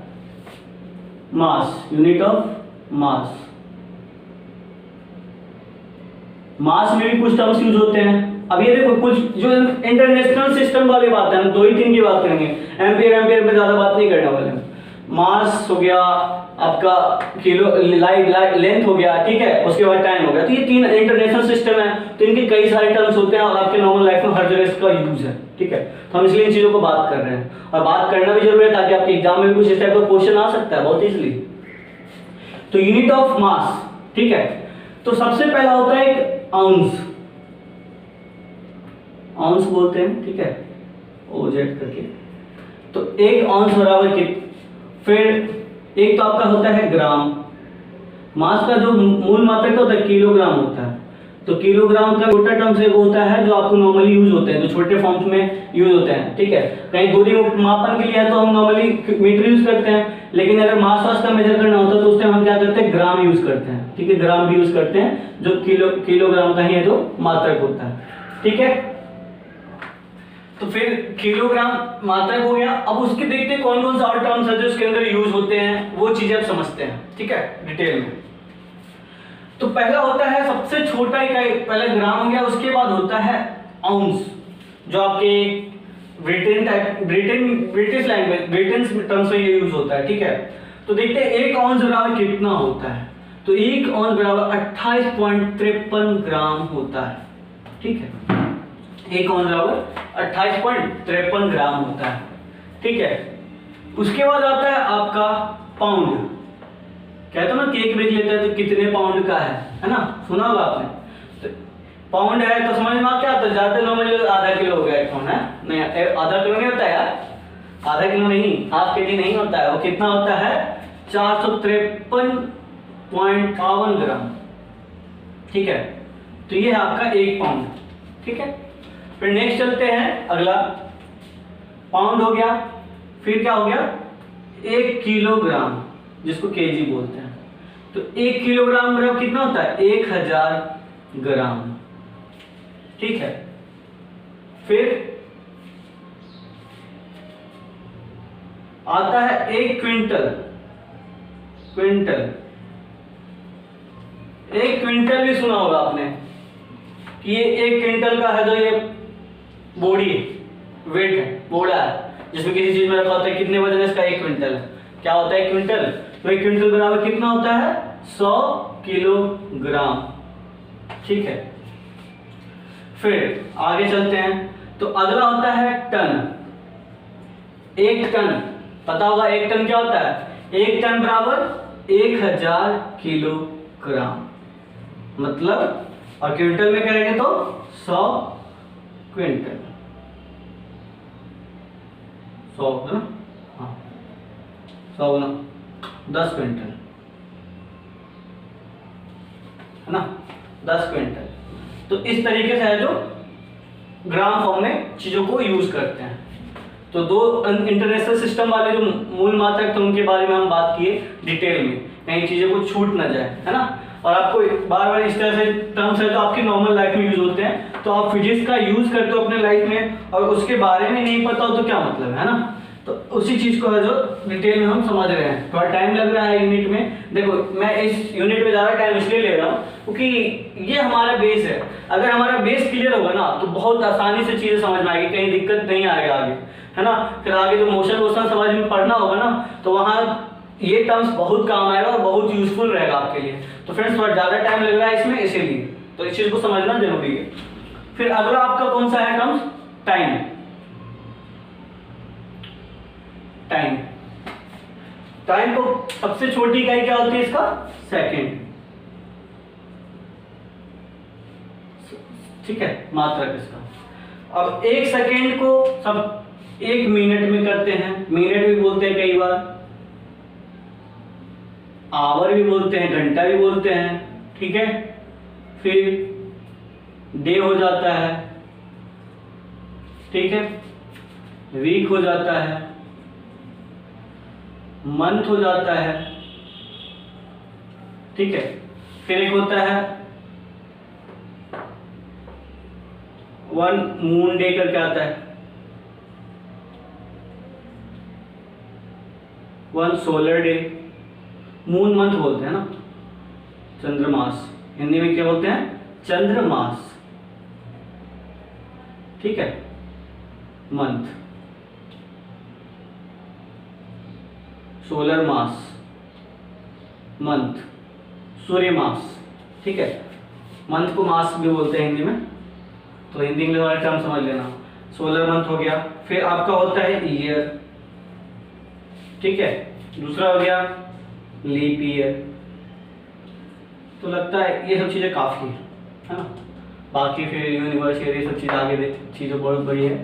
मास, यूनिट ऑफ मास। मास में भी कुछ टर्म्स यूज होते हैं। अब ये देखो कुछ जो इंटरनेशनल सिस्टम वाली बात है, हम 2 ही 3 की बात करेंगे, एम्पियर में ज्यादा बात नहीं करने वाले। मास हो गया आपका, किलो लाइट लेंथ हो गया, ठीक है, उसके बाद टाइम हो गया। तो ये 3 इंटरनेशनल सिस्टम है, तो इनके कई सारे टर्म्स होते हैं और आपके नॉर्मल लाइफ में हर जगह इसका यूज है, ठीक है। तो हम इसलिए इन चीजों को बात कर रहे हैं और बात करना भी जरूरी है ताकि आपके एग्जाम में भी कुछ इस टाइप का क्वेश्चन आ सकता है बहुत इजीली। तो यूनिट ऑफ मास, ठीक है। तो सबसे पहला होता है एक आउंस, आउंस बोलते हैं, ठीक है, ओजेड करके। तो एक आउंस बराबर कितना, फिर एक तो आपका होता है ग्राम। मास का जो मूल मात्रक होता है किलोग्राम होता है। तो किलोग्राम का छोटा टर्म से वो होता है जो आपको नॉर्मली यूज होते हैं, जो छोटे फॉर्म्स में यूज होते हैं, ठीक है। कहीं दूरी मापन के लिए है तो हम नॉर्मली मीटर यूज करते हैं, लेकिन अगर मास वास का मेजर करना होता है तो उस टाइम हम क्या करते हैं ग्राम यूज करते हैं, ठीक है। ग्राम भी यूज करते हैं जो किलोग्राम का ही है जो मात्रक होता है, ठीक है। तो फिर किलोग्राम मात्रक हो गया। अब उसके देखते हैं कौन कौन सा और टर्म्स है जो इसके अंदर यूज होते हैं, वो चीजें आप समझते हैं, ठीक है, डिटेल में। तो पहला होता है सबसे छोटा इकाई, पहले ग्राम हो गया, उसके बाद होता है आउंस, जो आपके ब्रिटिश लैंग्वेज ब्रिटेन टर्म्स में ये यूज होता है, ठीक है। तो देखते हैं 1 आउंस बराबर कितना होता है। तो 1 आउंस बराबर 28.53 ग्राम होता है, ठीक है। 1 आउंस बराबर 28.53 ग्राम होता है, ठीक है। उसके बाद आता है आपका पाउंड। कहते हो ना केक बेच लेते हैं तो कितने पाउंड का है ना, सुना होगा आपने। तो पाउंड है तो समझ में क्या आता है, ज्यादा नॉर्मली आधा किलो हो गया एक पाउंड है, नहीं आधा किलो नहीं होता यार, आधा किलो नहीं, हाफ केजी नहीं होता है, वो कितना होता है 453.52 ग्राम, ठीक है। तो ये है आपका 1 पाउंड, ठीक है। फिर नेक्स्ट चलते हैं, अगला पाउंड हो गया, फिर क्या हो गया 1 किलोग्राम, जिसको केजी बोलते हैं। तो 1 किलोग्राम बराबर कितना होता है 1000 ग्राम, ठीक है। फिर आता है 1 क्विंटल, एक क्विंटल भी सुना होगा आपने कि ये 1 क्विंटल का है, जो ये बॉडी वेट है, बोड़ा है, जिसमें किसी चीज में रखा होता है, कितने वजन है इसका? 1 क्विंटल। क्या होता है 1 क्विंटल? तो 1 क्विंटल बराबर कितना होता है? 100 किलोग्राम। ठीक है, फिर आगे चलते हैं। तो अगला होता है टन। 1 टन, पता होगा 1 टन क्या होता है? 1 टन बराबर 1000 किलोग्राम, मतलब और क्विंटल में करेंगे तो 100 क्विंटल, 100 है ना, हाँ 100 ना 10 क्विंटल है ना, 10 क्विंटल। तो इस तरीके से है जो ग्राम फॉर्म में चीजों को यूज करते हैं। तो दो इंटरनेशनल सिस्टम वाले जो मूल मात्रक थे उनके बारे में हम बात किए डिटेल में, कहीं चीजें को छूट ना जाए, है ना। और आपको बार बार इस तरह से टर्म्स है जो आपकी नॉर्मल लाइफ में यूज होते हैं, तो आप फिजिक्स का यूज करते हो अपने लाइफ में और उसके बारे में नहीं पता हो तो क्या मतलब है ना। तो उसी चीज को है जो डिटेल में हम समझ रहे हैं। थोड़ा टाइम लग रहा है यूनिट में, देखो मैं इस यूनिट में ज्यादा टाइम इसलिए ले रहा हूँ क्योंकि ये हमारा बेस है। अगर हमारा बेस क्लियर होगा ना तो बहुत आसानी से चीजें समझ में आएगी, कहीं दिक्कत नहीं आएगा आगे, है ना। फिर आगे जो मोशन वोशन समझ में पढ़ना होगा ना तो वहाँ ये टर्म्स बहुत काम आएगा और बहुत यूजफुल रहेगा आपके लिए। तो फ्रेंड्स थोड़ा ज्यादा टाइम लग रहा है इसमें, इसीलिए तो इस चीज को समझना जरूरी है। फिर अगला आपका कौन सा है टर्म्स? टाइम। टाइम, टाइम को सबसे छोटी इकाई क्या होती है इसका? सेकंड। ठीक है, मात्रक इसका। अब 1 सेकेंड को सब 1 मिनट में करते हैं, मिनट भी बोलते हैं कई बार, आवर भी बोलते हैं, घंटा भी बोलते हैं। ठीक है, फिर डे हो जाता है, ठीक है, वीक हो जाता है, मंथ हो जाता है, ठीक है। फिर एक होता है 1 मून डे करके आता है, 1 सोलर डे, मून मंथ बोलते हैं ना, चंद्रमास, हिंदी में क्या बोलते हैं? चंद्रमास। ठीक है, मंथ, सोलर मास, मंथ, सूर्य मास। ठीक है, मंथ को मास भी बोलते हैं हिंदी में, तो हिंदी इंग्लिश वाला टर्म समझ लेना। सोलर मंथ हो गया। फिर आपका होता है ईयर, ठीक है, दूसरा हो गया लीप ईयर। तो लगता है ये सब चीजें काफी है ना, बाकी फिर यूनिवर्स ईयर ये सब चीज आगे चीजें बहुत बड़ी है।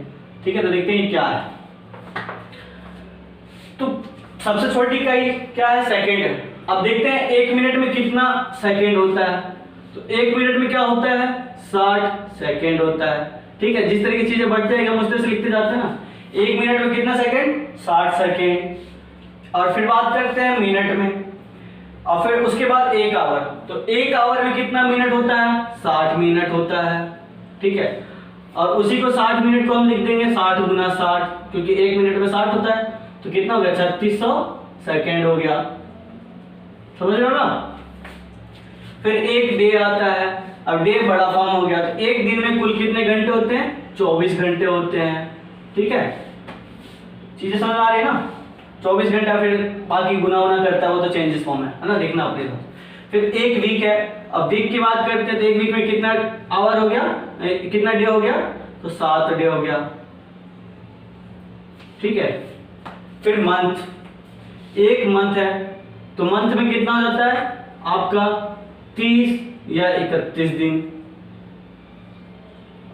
ठीक है, तो देखते हैं क्या है। तो सबसे छोटी इकाई क्या है? सेकंड। अब देखते हैं 1 मिनट में कितना सेकंड होता है। तो 1 मिनट में क्या होता है? 60 सेकंड होता है। ठीक है, जिस तरह की चीजें बढ़ती है हम उस तरह से लिखते जाते हैं ना। 1 मिनट में कितना सेकंड? 60 सेकंड। और फिर बात करते हैं मिनट में, और फिर उसके बाद 1 आवर। तो 1 आवर में कितना मिनट होता है? 60 मिनट होता है। ठीक है, और उसी को 60 मिनट को हम लिख देंगे 60 गुना 60, क्योंकि 1 मिनट में 60 होता है। तो कितना हो गया? 3600 सेकेंड हो गया। समझ रहे हो ना। फिर 1 डे आता है। अब डे बड़ा फॉर्म हो गया, तो एक दिन में कुल कितने घंटे होते हैं? 24 घंटे होते हैं। ठीक है, चीजें समझ आ रही है ना। 24 घंटा, फिर बाकी गुना उना करता है वो तो चेंजेस फॉर्म है ना, देखना अपने साथ। फिर 1 वीक है। अब वीक की बात करते हैं तो 1 वीक में कितना आवर हो गया, कितना डे हो गया? तो 7 डे हो गया। ठीक है, फिर मंथ, 1 मंथ है तो मंथ में कितना हो जाता है आपका? 30 या 31 दिन,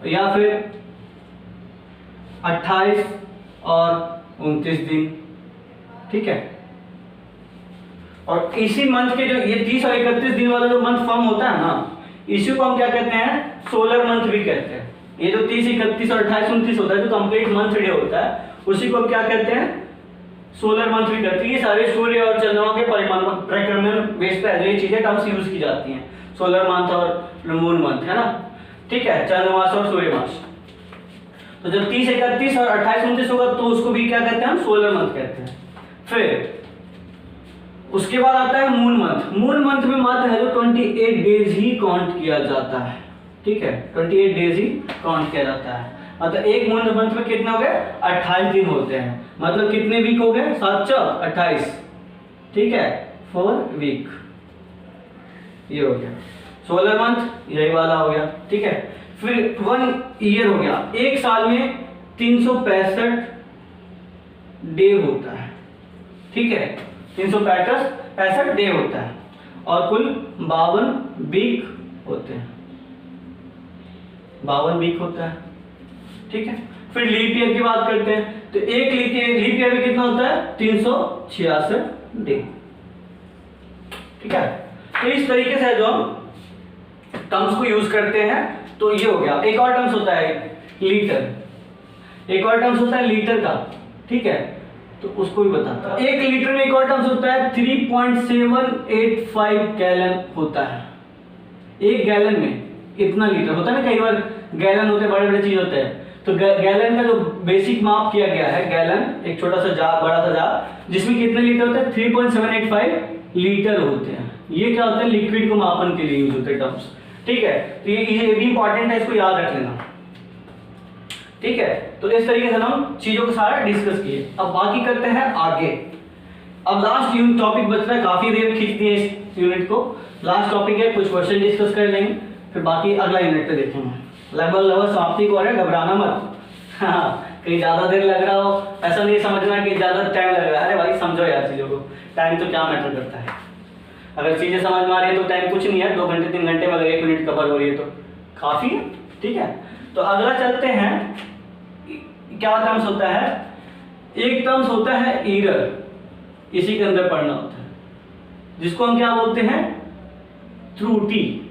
या फिर 28 और 29 दिन। ठीक है, और इसी मंथ के जो ये 30 और 31 दिन वाला जो मंथ फॉर्म होता है ना, इसी को हम क्या कहते हैं? सोलर मंथ भी कहते हैं। ये जो 30, 31 और 28, 29 होता है जो कंप्लीट मंथ डे होता है, उसी को हम क्या कहते हैं? सोलर मंथ भी कहते हैं। ये सारे सूर्य और चंद्रमा के परिक्रमण बेस पे ये चीजें टर्म्स यूज की जाती हैं, सोलर मंथ और मून मंथ, है ना। ठीक है, चंद्रमास और सूर्य मास। तो जब 30, 31 और 28, 29 होगा तो उसको भी क्या कहते हैं? हम सोलर मंथ कहते हैं। फिर उसके बाद आता है मून मंथ। मून मंथ में मात्र है जो 28 डेज ही काउंट किया जाता है, ठीक है, 28 डेज ही काउंट किया जाता है। मतलब एक मून मंथ में कितने हो गए, 28 दिन होते हैं। मतलब कितने वीक हो गए, 7 चौक 28, ठीक है, 4 वीक, ये हो गया। सोलर मंथ यही वाला हो गया, ठीक है। फिर 1 ईयर हो गया, एक साल में 365 डे होता है, ठीक है, 365 डे होता है और कुल 52 वीक होते हैं, 52 वीक होता है, ठीक है। फिर लीप ईयर की बात करते हैं तो एक लीप ईयर में कितना होता है, 366 डे, ठीक है। तो इस तरीके से जो हम टर्म्स को यूज करते हैं तो ये हो गया। एक और टर्म्स होता है लीटर, एक और टर्म्स होता है लीटर का, ठीक है, तो उसको भी बताता है। एक लीटर में एक और टर्म्स होता है 3.785 गैलन होता है। एक गैलन में इतना लीटर होता है ना, कई बार गैलन होते हैं, बड़े बड़े चीज होते हैं, तो गैलन का जो बेसिक माप किया गया है, गैलन एक छोटा सा जार, बड़ा सा जार, जिसमें कितने लीटर होते हैं, 3.785 लीटर होते हैं। ये क्या होता है, लिक्विड को मापन के लिए यूज होते हैं टर्म्स, ठीक है। तो ये भी इंपॉर्टेंट है, इसको याद रख लेना, ठीक है। तो इस तरीके से हम चीजों को सारा डिस्कस किए। अब बाकी करते हैं आगे। अब लास्ट टॉपिक बच रहा है, काफी देर खींच दिए इस यूनिट को। लास्ट टॉपिक है, कुछ क्वेश्चन डिस्कस कर लेंगे, फिर बाकी अगला यूनिट पे देखेंगे। लगभग समाप्ति को है, घबराना मत। हाँ, कहीं ज्यादा देर लग रहा हो ऐसा नहीं समझना कि ज्यादा टाइम लग रहा है। अरे भाई समझो यार चीजों को, टाइम तो क्या मैटर करता है। अगर चीजें समझ में आ रही है तो टाइम कुछ नहीं है, 2 घंटे 3 घंटे में अगर 1 मिनट कवर हो रही है तो काफी है, ठीक है। तो अगला चलते हैं, क्या टर्म्स होता है, एक टर्म्स होता है एरर, इसी के अंदर पढ़ना होता है, जिसको हम क्या बोलते हैं, त्रुटि,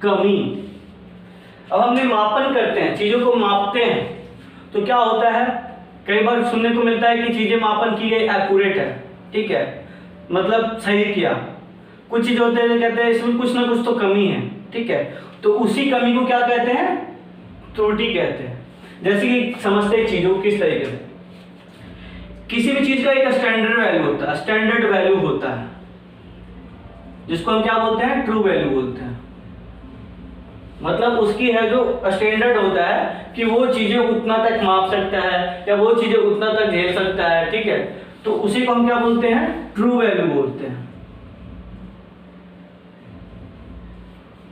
कमी। अब हमने मापन करते हैं, चीजों को मापते हैं, तो क्या होता है, कई बार सुनने को मिलता है कि चीजें मापन की गई एक्यूरेट है, ठीक है, मतलब सही किया। कुछ चीज होते हैं कहते हैं इसमें कुछ ना कुछ तो कमी है, ठीक है, तो उसी कमी को क्या कहते हैं, त्रुटि कहते हैं। जैसे कि समझते हैं चीजों को किस तरीके से, किसी भी चीज का एक स्टैंडर्ड वैल्यू होता है, स्टैंडर्ड वैल्यू होता है, जिसको हम क्या बोलते हैं, ट्रू वैल्यू बोलते हैं। मतलब उसकी है जो स्टैंडर्ड होता है कि वो चीजें उतना तक माप सकता है या वो चीजें उतना तक झेल सकता है, ठीक है, तो उसी को हम क्या बोलते हैं, ट्रू वैल्यू बोलते हैं।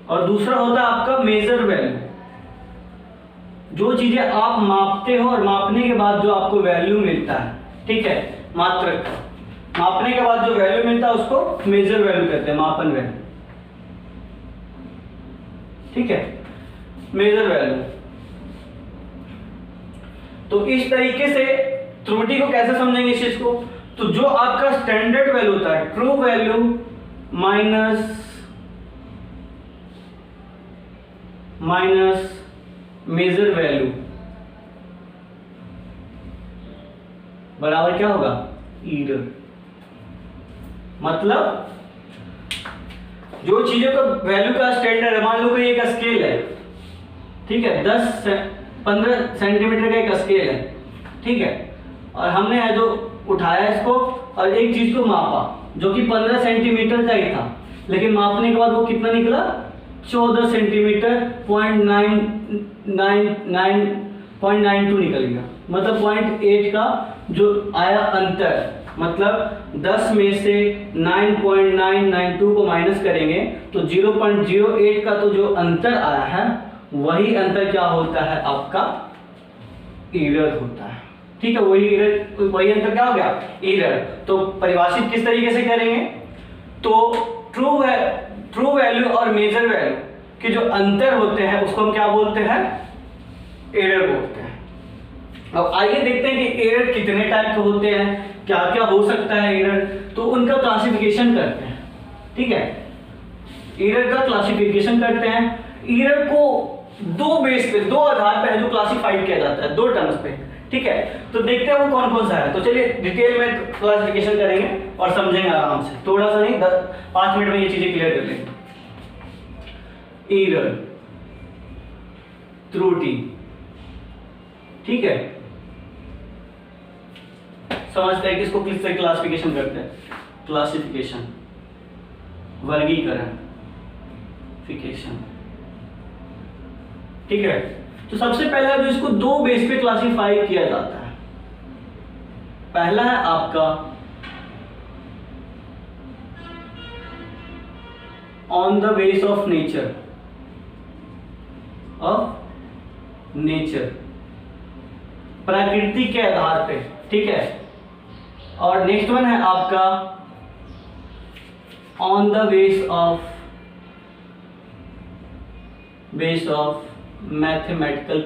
और दूसरा होता है आपका मेजर वैल्यू, जो चीजें आप मापते हो और मापने के बाद जो आपको वैल्यू मिलता है, ठीक है, मात्रक मापने के बाद जो वैल्यू मिलता है उसको मेजर वैल्यू कहते हैं, मापन वैल्यू, ठीक है, मेजर वैल्यू। तो इस तरीके से त्रुटि को कैसे समझेंगे इस चीज को, तो जो आपका स्टैंडर्ड वैल्यू होता है, true value minus measure value बराबर क्या होगा, एरर। मतलब जो चीजों का वैल्यू का स्टैंडर्ड है, मान लो कोई एक स्केल है, ठीक है, 10-15 सेंटीमीटर का एक स्केल है, ठीक है, और हमने है जो उठाया इसको और एक चीज को मापा जो कि 15 सेंटीमीटर का ही था, लेकिन मापने के बाद वो कितना निकला, 14 सेंटीमीटर 0.92 निकल गया। मतलब 0.8 का जो आया अंतर, मतलब 10 में से 9.992 को माइनस करेंगे तो 0.08 का तो जो अंतर आया है वही अंतर क्या होता है, आपका एरर होता है, ठीक है, वही अंतर क्या हो गया, एरर। तो परिभाषित किस तरीके से करेंगे, तो ट्रू वैल्यू और मेजर वैल्यू के जो अंतर होते हैं उसको हम क्या बोलते हैं, एरर बोलते हैं। अब आइए देखते हैं कि एरर कितने टाइप के होते हैं, क्या क्या हो सकता है एरर, तो उनका क्लासिफिकेशन करते हैं, ठीक है, एरर का क्लासिफिकेशन करते हैं। एरर को दो बेस पे, दो आधार पे है जो क्लासिफाइड किया जाता है, 2 टर्म्स पे, ठीक है। तो देखते हैं वो कौन कौन सा है। तो चलिए डिटेल में क्लासिफिकेशन करेंगे और समझेंगे आराम से, थोड़ा सा नहीं, 5 मिनट में ये चीजें क्लियर कर लेंगे। एरर, त्रुटि, ठीक है, समझते हैं कि इसको किस तरह क्लासिफिकेशन करते हैं। क्लासिफिकेशन, वर्गीकरण, फिकेशन, ठीक है। तो सबसे पहला जो इसको दो बेस पे क्लासिफाई किया जाता है, पहला है आपका on the base of nature, प्रकृति के आधार पे, ठीक है। और नेक्स्ट वन है आपका on the base of mathematical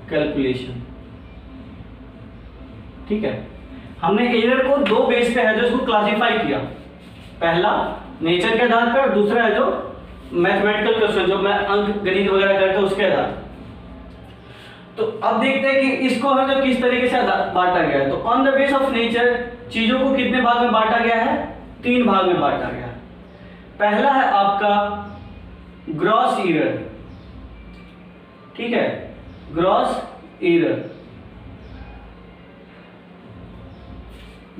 calculation, ठीक है। हमने एरर को दो बेस पे है जो इसको क्लासिफाई किया, पहला नेचर के आधार पर, दूसरा है जो मैथमेटिकल क्वेश्चन, जो मैं अंक गणित वगैरह करते हैं उसके आधार। तो अब देखते हैं कि इसको है जो किस तरीके से बांटा गया है। तो on the base of nature चीजों को कितने भाग में बांटा गया है? 3 भाग में बांटा गया है। पहला है आपका ग्रॉस एरर, ठीक है, ग्रॉस एरर।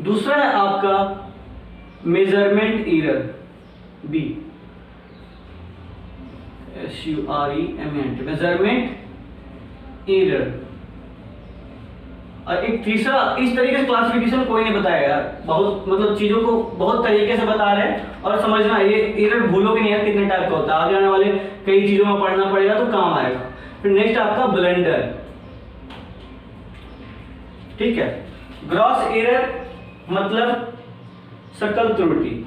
दूसरा है आपका मेजरमेंट एरर, बी SUREMENT, मेजरमेंट एरर। और एक तीसरा, इस तरीके से क्लासिफिकेशन कोई नहीं बताएगा, बहुत मतलब चीजों को बहुत तरीके से बता रहे हैं और समझना, ये एरर भूलोगे नहीं यार कितने टाइप का होता है, आगे आने वाले कई चीजों में पढ़ना पड़ेगा तो काम आएगा। फिर नेक्स्ट आपका ब्लंडर, ठीक है। ग्रॉस एरर मतलब सकल त्रुटि,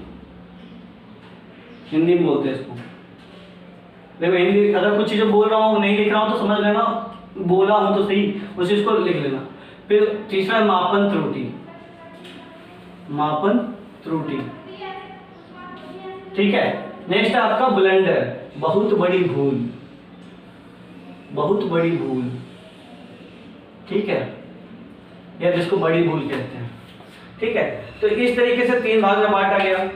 हिंदी में बोलते हैं इसको। देखो हिंदी अगर कुछ चीजें बोल रहा हूँ नहीं लिख रहा हूँ तो समझ लेना, बोला हूं तो सही, उस चीज को लिख लेना। फिर तीसरा है मापन त्रुटि, मापन त्रुटि, ठीक है। नेक्स्ट है आपका ब्लंडर, बहुत बड़ी भूल, बहुत बड़ी भूल, ठीक है, या जिसको बड़ी भूल कहते हैं, ठीक है। तो इस तरीके से 3 भाग में बांटा गया।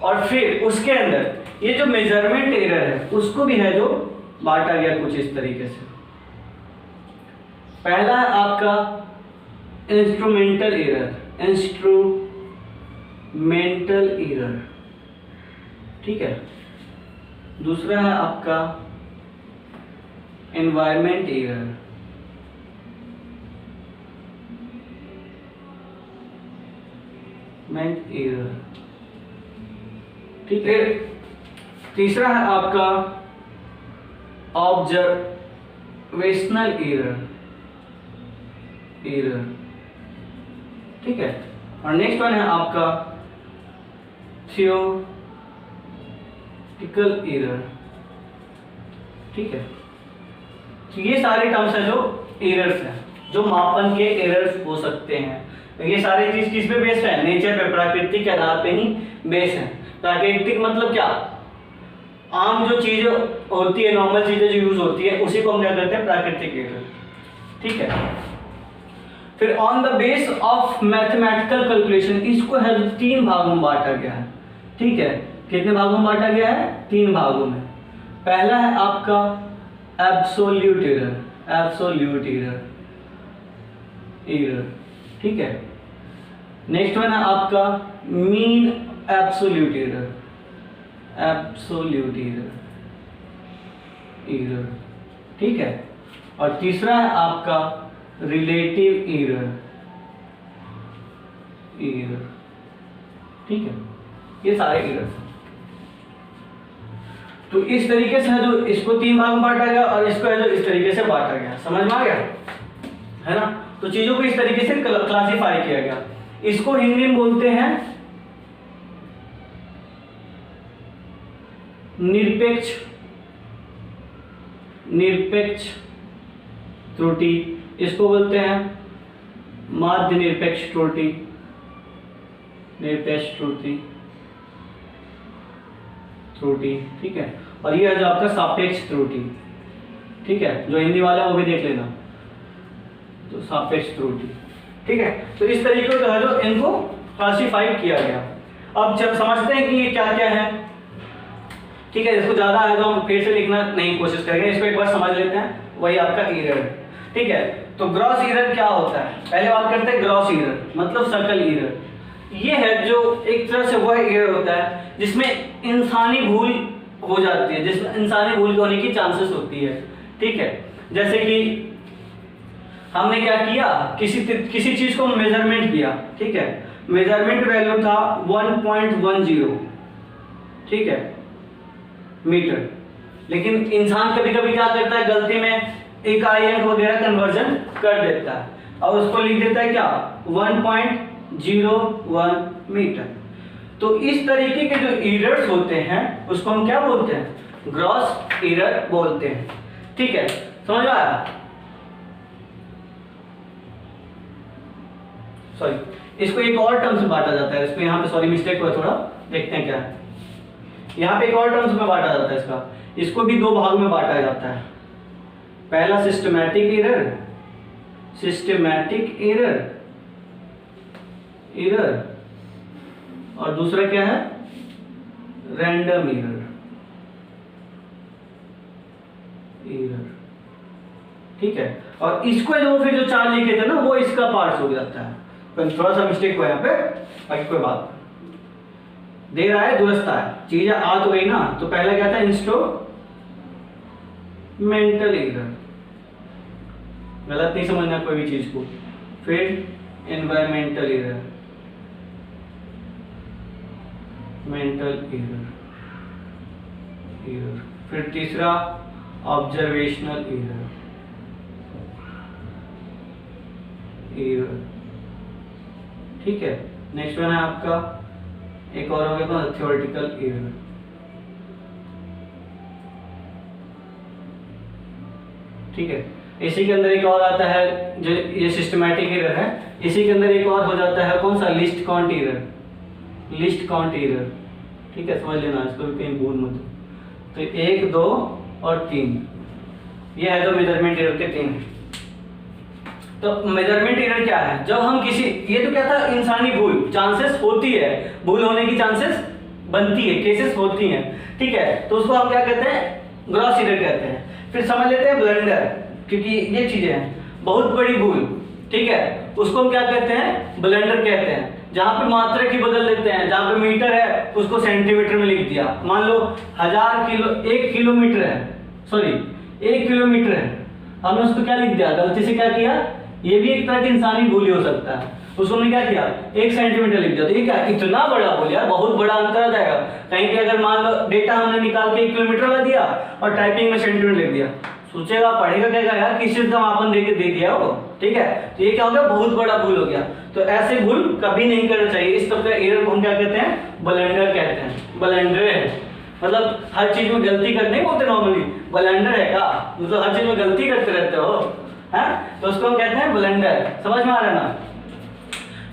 और फिर उसके अंदर ये जो मेजरमेंट एरर है उसको भी है जो बांटा गया कुछ इस तरीके से। पहला है आपका इंस्ट्रूमेंटल एरर, इंस्ट्रूमेंटल एरर, ठीक है। दूसरा है आपका एनवायरमेंट एरर, एरर, ठीक है। तीसरा है आपका ऑब्जर्वेशनल एरर, ठीक है। और नेक्स्ट वन है आपका थियोरेटिकल एरर, ठीक है। तो ये सारे टर्म्स हैं जो एरर्स हैं, जो मापन के एरर्स हो सकते हैं। तो ये सारी चीज किस पे बेस्ड है? नेचर पे, प्रकृति के आधार पे ही बेस्ड है। प्राकृतिक मतलब क्या? आम जो चीजें होती है, नॉर्मल चीजें जो यूज होती है, उसी को हम क्या कहते हैं? प्राकृतिक एरर, ठीक है। फिर on the base of mathematical calculation, इसको है 3 भागों में बांटा गया है, ठीक है। कितने भागों में बांटा गया है? 3 भागों में। पहला है आपका एब्सोल्यूट एरर, एब्सोल्यूट एरर, ठीक है। नेक्स्ट वन है आपका mean absolute error, absolute error, ठीक है। और तीसरा है आपका रिलेटिव एरर, ठीक है। ये सारे एरर्स। तो इस तरीके से है जो इसको 3 भाग में बांटा गया और इसको है जो इस तरीके से बांटा गया। समझ में आ गया है ना? तो चीजों को इस तरीके से क्लासिफाई किया गया। इसको हिंदी में बोलते हैं निरपेक्ष त्रुटि, इसको बोलते हैं माध्य निरपेक्ष त्रुटि, ठीक है। और ये है जो आपका सापेक्ष त्रुटि, ठीक है, जो हिंदी वाला वो भी देख लेना। तो सापेक्ष त्रुटि, ठीक है। तो इस तरीके से जो इनको क्लासिफाई किया गया। अब जब समझते हैं कि ये क्या क्या है, ठीक है, इसको ज्यादा आया तो हम फिर से लिखना नहीं कोशिश करेंगे, इसको एक बार समझ लेते हैं, वही आपका एरर है। ठीक है, तो ग्रॉस एरर क्या होता है, पहले बात करते हैं ग्रॉस एरर मतलब सकल एरर। ये है जो एक तरह से वह एरर होता है जिसमें इंसानी भूल हो जाती है, जिसमें इंसानी भूल होने की चांसेस होती है। ठीक है, जैसे कि हमने क्या किया, किसी चीज को मेजरमेंट किया, ठीक है, मेजरमेंट वैल्यू था 1.10, ठीक है, मीटर, लेकिन इंसान कभी कभी क्या करता है, गलती में इकाई अंक वगैरह कन्वर्जन कर देता है और उसको लिख देता है क्या 1.01 मीटर। तो इस तरीके के जो एरर्स होते हैं उसको हम क्या बोलते हैं, ग्रॉस एरर बोलते हैं। ठीक है, समझ आया? सॉरी, इसको एक और टर्म्स में बांटा जाता है, इसको यहाँ पे सॉरी मिस्टेक हुआ थोड़ा, देखते हैं क्या है। यहाँ पे एक और टर्म्स में बांटा जाता है इसको भी दो भाग में बांटा जाता है। पहला सिस्टमैटिक एरर और दूसरा क्या है, रैंडम एरर। ठीक है, और इसको जो फिर जो चार लिखे थे ना वो इसका पार्ट हो जाता है, थोड़ा सा मिस्टेक हुआ यहाँ पे, बाकी कोई बात दे रहा है, दुरुस्त है, चीजें आ तो गई ना। तो पहला क्या था, इंस्ट्रूमेंटल एरर, गलत नहीं समझना कोई भी चीज को। फिर एनवायरमेंटल एरर, फिर तीसरा ऑब्जर्वेशनल एरर। ठीक है, नेक्स्ट वन है आपका, एक और हो गया थ्योरेटिकल एरर। ठीक है, इसी के अंदर एक और आता है जो ये सिस्टमैटिक एरर है, इसी के अंदर एक और हो जाता है कौन सा, लिस्ट काउंट एरर। ठीक है, समझ लेना, इसको भी कहीं भूल मत। तो 1, 2 और 3, ये है जो मेजरमेंट एरर के 3। तो मेजरमेंट एरर क्या है, जब हम किसी, ये तो क्या था, इंसानी भूल, चांसेस होती है, भूल होने की चांसेस बनती है, केसेस होती हैं। ठीक है, तो उसको हम क्या कहते हैं, ग्रॉस एरर कहते हैं। फिर समझ लेते हैं ब्लंडर, क्योंकि ये चीजें हैं, बहुत बड़ी भूल, ठीक है, उसको हम क्या कहते हैं, ब्लंडर कहते हैं। जहां पे मात्रा की बदल लेते हैं, जहां पे मीटर है उसको सेंटीमीटर में लिख दिया, मान लो 1000 किलो 1 किलोमीटर है, सॉरी 1 किलोमीटर है, हमने उसको क्या लिख दिया, गलती से क्या किया, ये भी एक तरह की इंसानी भूल हो सकता है, उसको हमने क्या किया 1 सेंटीमीटर लिख दिया। तो ये क्या इतना बड़ा भूल यार, बहुत बड़ा अंतर आ जाएगा। कहीं पे अगर मान लो डेटा हमने निकाल के 1 किलोमीटर वाला दिया और टाइपिंग में सेंटीमीटर लिख दिया, सोचेगा पढ़ेगा क्या यार, किस चीज का मापन देके दे दिया वो। ठीक है, तो ये क्या हो गया, बहुत बड़ा भूल हो गया। तो ऐसे भूल कभी नहीं करना चाहिए। इस तरह के एरर को हम क्या कहते हैं, ब्लंडर कहते हैं। ब्लंडर है मतलब हर चीज में गलती करने बोलते नॉर्मली, ब्लंडर है का मतलब हर चीज में गलती करते रहते हो, हैं, तो उसको हम कहते हैं ब्लंडर। समझ में आ रहा है ना?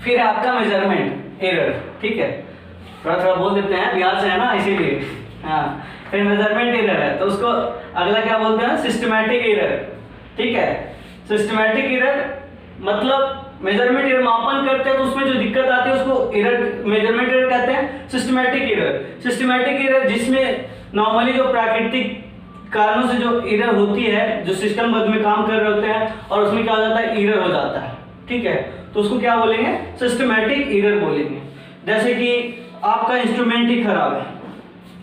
फिर है आपका मेजरमेंट एरर। ठीक है, थोड़ा थोड़ा बोल देते हैं, बिहार से है ना इसीलिए। हाँ, फिर मेजरमेंट एरर है, तो उसको अगला क्या बोलते हैं, सिस्टमैटिक एरर। ठीक है, सिस्टमैटिक एरर मतलब मेजरमेंट एरर मापन करते हैं तो उसमें जो दिक्कत आती है उसको एरर, मेजरमेंट एरर कहते हैं। सिस्टमैटिक एरर जिसमें नॉर्मली जो प्राकृतिक कारणों से जो एरर होती है, जो सिस्टम बद्ध में काम कर रहे होते हैं और उसमें क्या हो जाता है, एरर हो जाता है। ठीक है, तो उसको क्या बोलेंगे, सिस्टमैटिक एरर बोलेंगे। जैसे कि आपका इंस्ट्रूमेंट ही खराब है,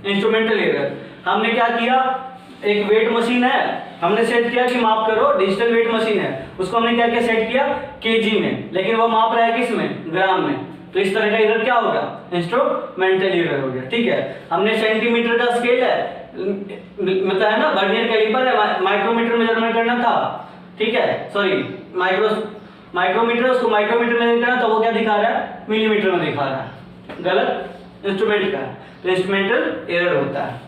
इंस्ट्रूमेंटल एरर। हमने क्या किया, एक वेट मशीन है, हमने सेट किया कि माप करो, डिजिटल वेट मशीन है, उसको हमने क्या किया, सेट किया केजी में, लेकिन वो माप रहा है किस में, ग्राम में। तो इस तरह का एरर क्या होगा, इंस्ट्रूमेंटल एरर हो गया। ठीक है, हमने सेंटीमीटर का स्केल है, मतलब है ना, वर्नियर कैलिपर है, माइक्रोमीटर मेजरमेंट करना था। ठीक है, सॉरी माइक्रोमीटर, उसको माइक्रोमीटर में करना, तो वो क्या दिखा रहा है, मिलीमीटर में दिखा रहा है, गलत इंस्ट्रूमेंट का है, तो इंस्ट्रूमेंटल एरर होता है।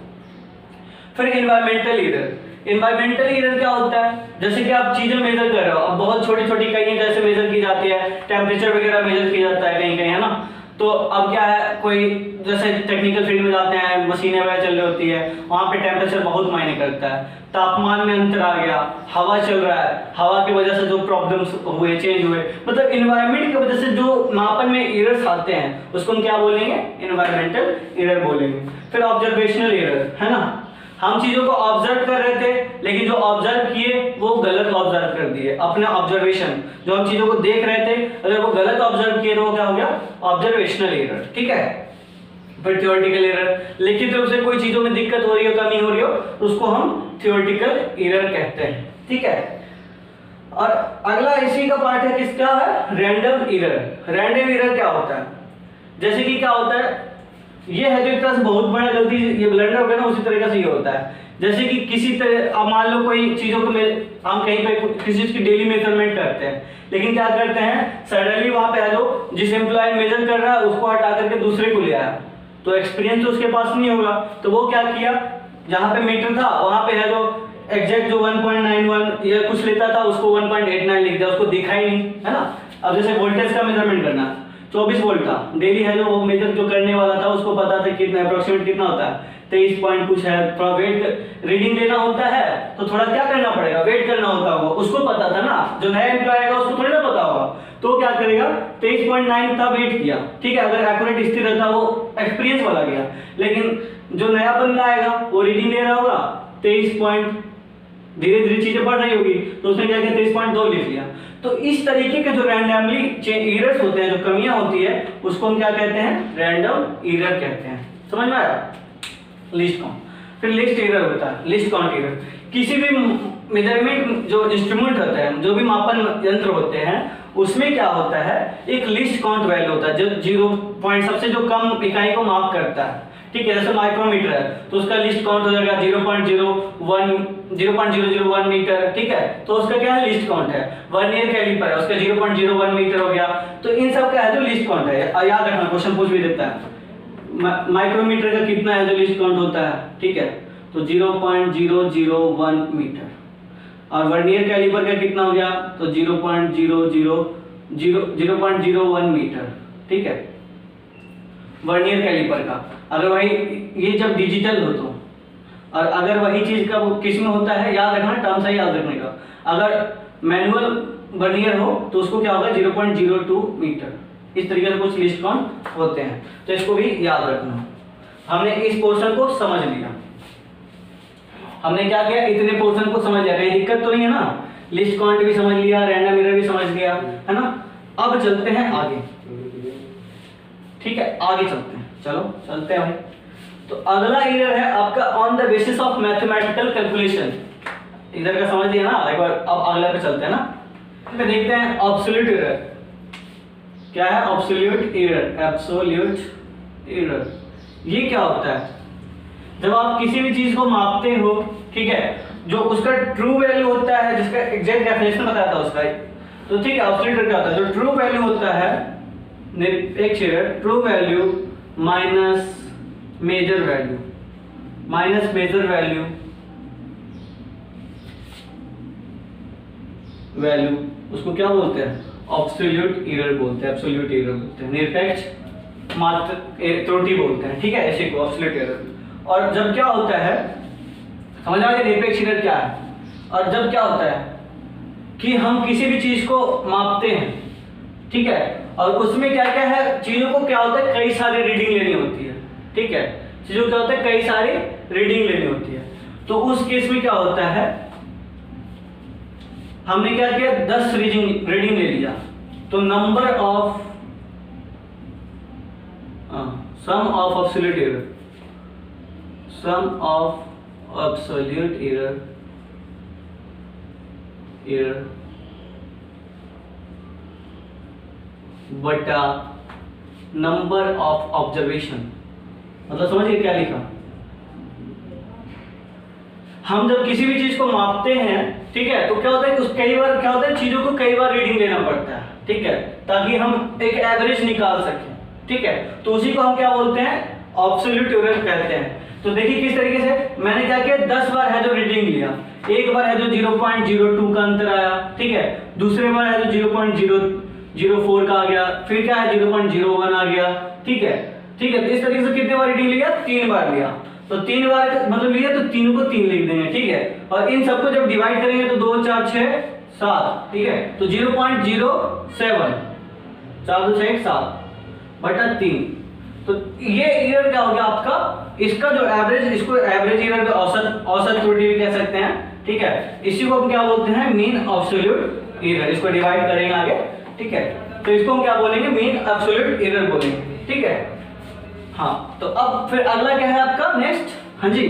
फिर एनवायरमेंटल एरर क्या होता है, जैसे कि आप चीजें मेजर कर रहे हो, अब बहुत छोटी छोटी इकाइयां जैसे मेजर की जाती है, टेम्परेचर वगैरह मेजर किया जाता है कहीं कहीं, है ना, तो अब क्या है, कोई जैसे टेक्निकल फील्ड में जाते हैं, मशीनें वगैरह चल रही होती है, वहाँ पे टेम्परेचर बहुत मायने करता है, तापमान में अंतर आ गया, हवा चल रहा है, हवा की वजह से जो प्रॉब्लम्स हुए, चेंज हुए, मतलब इन्वायरमेंट की वजह से जो मापन में एरर्स आते हैं उसको हम क्या बोलेंगे, इन्वायरमेंटल एरर बोलेंगे। फिर ऑब्जर्वेशनल एरर है ना, हम चीजों को ऑब्जर्व कर रहे थे लेकिन जो ऑब्जर्व किए वो गलत ऑब्जर्व कर दिए, अपने ऑब्जर्वेशन जो हम चीजों को देख रहे थे अगर वो गलत ऑब्जर्व किए तो वो क्या हो गया, ऑब्जर्वेशनल एरर। ठीक है। फिर थ्योरेटिकल एरर, लिखित रूप से कोई चीजों में दिक्कत हो रही हो, कमी हो रही हो, उसको हम थ्योरेटिकल एरर कहते हैं। ठीक है। और अगला इसी का पार्ट है, किसका है, रैंडम एरर। रैंडम एरर क्या होता है, जैसे कि क्या होता है, ये है जो एक तरह से बहुत बड़ा गलती, ये ब्लंडर हो गया ना, उसी तरीके से ये होता है। जैसे कि किसी तरह, अब मान लो कोई चीजों को हम कहीं पे किसी चीज की डेली मेजरमेंट करते हैं, लेकिन क्या करते हैं, सडनली वहां पे है जो जिस एम्प्लॉय मेजर कर रहा है उसको हटा करके दूसरे को ले आया, तो एक्सपीरियंस तो उसके पास नहीं होगा, तो वो क्या किया, जहां पे मीटर था वहां पे है जो एग्जैक्ट जो 1.91 या कुछ लेता था उसको 1.89 लिख दिया, उसको दिखा ही नहीं, है ना। अब जैसे वोल्टेज का मेजरमेंट करना, 24 वोल्ट था, डेली है जो वो मेजर जो करने वाला था उसको पता था कितना अप्रोक्सीमेट कितना होता है, 23 पॉइंट कुछ है, थोड़ा वेट रीडिंग लेना होता है तो थोड़ा क्या करना पड़ेगा, वेट करना होता होगा, उसको पता था ना, जो नया एम्प्लॉय आएगा उसको थोड़ी ना पता होगा, तो क्या करेगा, 23.9 था, वेट किया, ठीक है, अगर एक्यूरेट स्थिर रहता वो एक्सपीरियंस वाला गया, लेकिन जो नया बंदा आएगा वो रीडिंग ले रहा होगा 23 पॉइंट, धीरे धीरे चीजें बढ़ रही होगी तो उसने क्या किया 23.2 लिख लिया। तो इस तरीके के जो रैंडमली एरर्स होते हैं, जो कमियां होती है, उसको हम क्या कहते हैं, रैंडम एरर कहते हैं। समझ में आया। लिस्ट काउंट, फिर लिस्ट एरर होता है, लिस्ट काउंट एरर। किसी भी मेजरमेंट जो इंस्ट्रूमेंट होता है, जो भी मापन यंत्र होते हैं, उसमें क्या होता है, एक लिस्ट काउंट वैल्यू होता है जो 0 पॉइंट सबसे जो कम इकाई को माप करता है। ठीक है, जैसे माइक्रोमीटर है तो उसका लिस्ट काउंट हो जाएगा 0.001 मीटर। ठीक है, तो उसका क्या है, लिस्ट काउंट है। वर्नियर कैलिपर है, उसका 0.01 मीटर हो गया। तो इन सब का है जो लिस्ट काउंट है, याद रखना, क्वेश्चन पूछ भी देता है माइक्रोमीटर का कितना है जो लिस्ट काउंट होता है। ठीक है, तो 0.001 मीटर। और वर्नियर कैलिपर का कितना हो गया, तो 0.001 मीटर। ठीक है, वर्नियर कैलिपर का। अगर वही ये जब डिजिटल हो तो, और अगर वही चीज का वो किस में होता है, याद रखना, टर्म से याद रखने का। अगर मैनुअल वर्नियर हो तो उसको क्या होगा, 0.02 मीटर। इस तरीके से कुछ लिस्ट काउंट होते हैं, तो इसको भी याद रखना। हमने इस पोर्शन को समझ लिया। हमने क्या किया, इतने पोर्शन को समझ लिया, कहीं दिक्कत तो नहीं है ना। लिस्ट काउंट भी समझ लिया, रैंडम एरर भी समझ लिया, है ना। अब चलते हैं आगे। ठीक है, आगे चलते हैं, चलो चलते हैं। तो अगला एरर है आपका on the basis of mathematical calculation. इधर का समझ लिया ना, एक बार अब अगला पे चलते हैं ना। पे देखते हैं एब्सोल्यूट एरर। क्या है एब्सोल्यूट एरर? एब्सोल्यूट एरर ये क्या होता है, जब आप किसी भी चीज को मापते हो, ठीक है, जो उसका ट्रू वैल्यू होता है, जिसका एग्जैक्ट डेफिनेशन बताया था उसका, तो ठीक है, एब्सोल्यूट एरर क्या होता है, जो ट्रू वैल्यू होता है, निरपेक्ष error, true value minus measure value, minus measure value उसको क्या बोलते हैं, एब्सोल्यूट एरर बोलते हैं, एब्सोल्यूट एरर बोलते हैं, निरपेक्ष मात्र त्रुटि बोलते हैं। ठीक है, ऐसे को एब्सोल्यूट एरर। और जब क्या होता है, समझ आ गया निरपेक्ष एरर क्या है। और जब क्या होता है कि हम किसी भी चीज को मापते हैं, ठीक है, और उसमें क्या क्या है, चीजों को क्या होता है, कई सारी रीडिंग लेनी होती है। ठीक है, चीजों को क्या होता है, कई सारी रीडिंग लेनी होती है। तो उस केस में क्या होता है, हमने क्या किया, 10 रीडिंग ले लिया, तो number of sum of absolute error, sum of absolute error बटा नंबर ऑफ ऑब्जर्वेशन। मतलब समझिए क्या लिखा, हम जब किसी भी चीज को मापते हैं, ठीक है, तो क्या होता है, कई बार क्या होता है, चीजों को कई बार रीडिंग लेना पड़ता है। ठीक है, ताकि हम एक एवरेज निकाल सकें। ठीक है, तो उसी को हम क्या बोलते हैं, एब्सोल्यूट एरर कहते हैं। तो देखिए किस तरीके से मैंने क्या किया, 10 बार है जो रीडिंग लिया, एक बार है जो 0.02 का अंतर आया, ठीक है, दूसरे बार है जो 0.04 का आ गया, फिर क्या है 0.01 आ गया। ठीक है, ठीक है। तो इस तरीके से कितने बार रीडिंग लिया, 3 बार लिया। तो 3 बार मतलब लिया तो तीनों को 3 लिख देंगे। ठीक है, और इन सबको जब डिवाइड करेंगे तो 2 4 6 7। ठीक है, तो 0.07 4 2 6 7 बटा 3। तो ये एरर क्या हो गया आपका, इसका जो एवरेज, इसको एवरेज एरर का औसत त्रुटि भी कह सकते हैं। ठीक है, इसी को हम क्या बोलते हैं, मीन एब्सोल्यूट एरर। इसको डिवाइड करेंगे आगे। ठीक है, तो इसको हम क्या बोलेंगे, मीन एब्सोल्यूट एरर बोलेंगे। ठीक है, हाँ। तो अब फिर अगला क्या है आपका नेक्स्ट, हाँ जी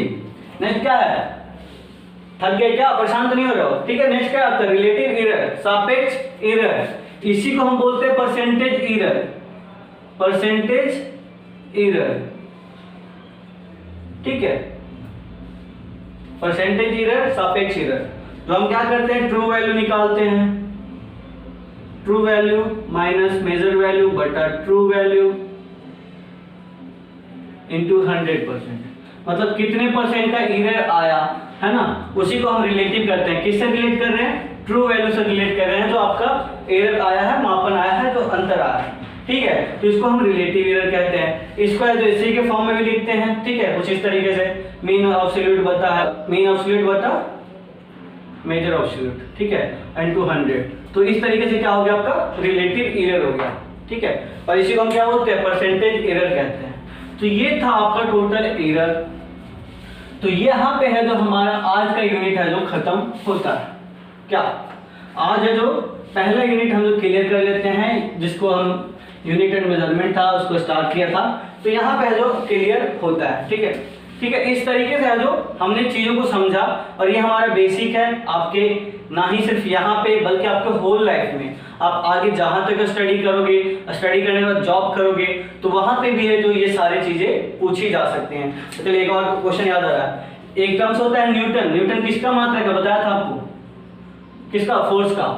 नेक्स्ट क्या है, थक गए क्या, परेशान तो नहीं हो रहे हो। ठीक है, नेक्स्ट क्या है आपका रिलेटिव एरर, सापेक्ष एरर। इसी को हम बोलते हैं परसेंटेज एरर, परसेंटेज एरर। ठीक है, परसेंटेज एरर, सापेक्ष एरर। तो हम क्या करते हैं, ट्रू वैल्यू निकालते हैं, true value minus measure value बटा ट्रू वैल्यू इंटू 100%। मतलब कितने परसेंट का एरर आया है ना, उसी को हम रिलेटिव करते हैं। किससे रिलेट कर रहे हैं, ट्रू वैल्यू से रिलेट कर रहे हैं, जो आपका एरर आया है, मापन आया है, जो अंतर आया है। ठीक है, तो इसको हम रिलेटिव एरर कहते हैं। इसको है जो इसी के फॉर्म में भी लिखते हैं। ठीक है, कुछ इस तरीके से मीन एब्सोल्यूट बता है, मीन एब्सोल्यूट बता मेजर एब्सोल्यूट। ठीक है, इनटू 100। तो इस तरीके से क्या हो गया आपका रिलेटिव एरर हो गया। ठीक है, और इसी को हम क्या बोलते हैं, परसेंटेज एरर कहते हैं। तो ये था आपका टोटल एरर। तो ये यहाँ पे है जो हमारा आज का यूनिट है जो खत्म होता है। क्या आज है जो पहला यूनिट हम जो क्लियर कर लेते हैं, जिसको हम यूनिट एंड मेजरमेंट था उसको स्टार्ट किया था। तो यहाँ पे जो क्लियर होता है। ठीक है, ठीक है। इस तरीके से जो हमने चीजों को समझा, और ये हमारा बेसिक है आपके, ना ही सिर्फ यहाँ पे बल्कि आपके होल लाइफ में। आप आगे जहां तक स्टडी करोगे, स्टडी करने के बाद जॉब करोगे, तो वहां पे भी है जो ये सारी चीजें पूछी जा सकती हैं। तो चलिए एक और क्वेश्चन याद आ रहा है, एक टर्म्स होता है न्यूटन। न्यूटन किसका मात्रा का बताया था आपको, किसका, फोर्स का।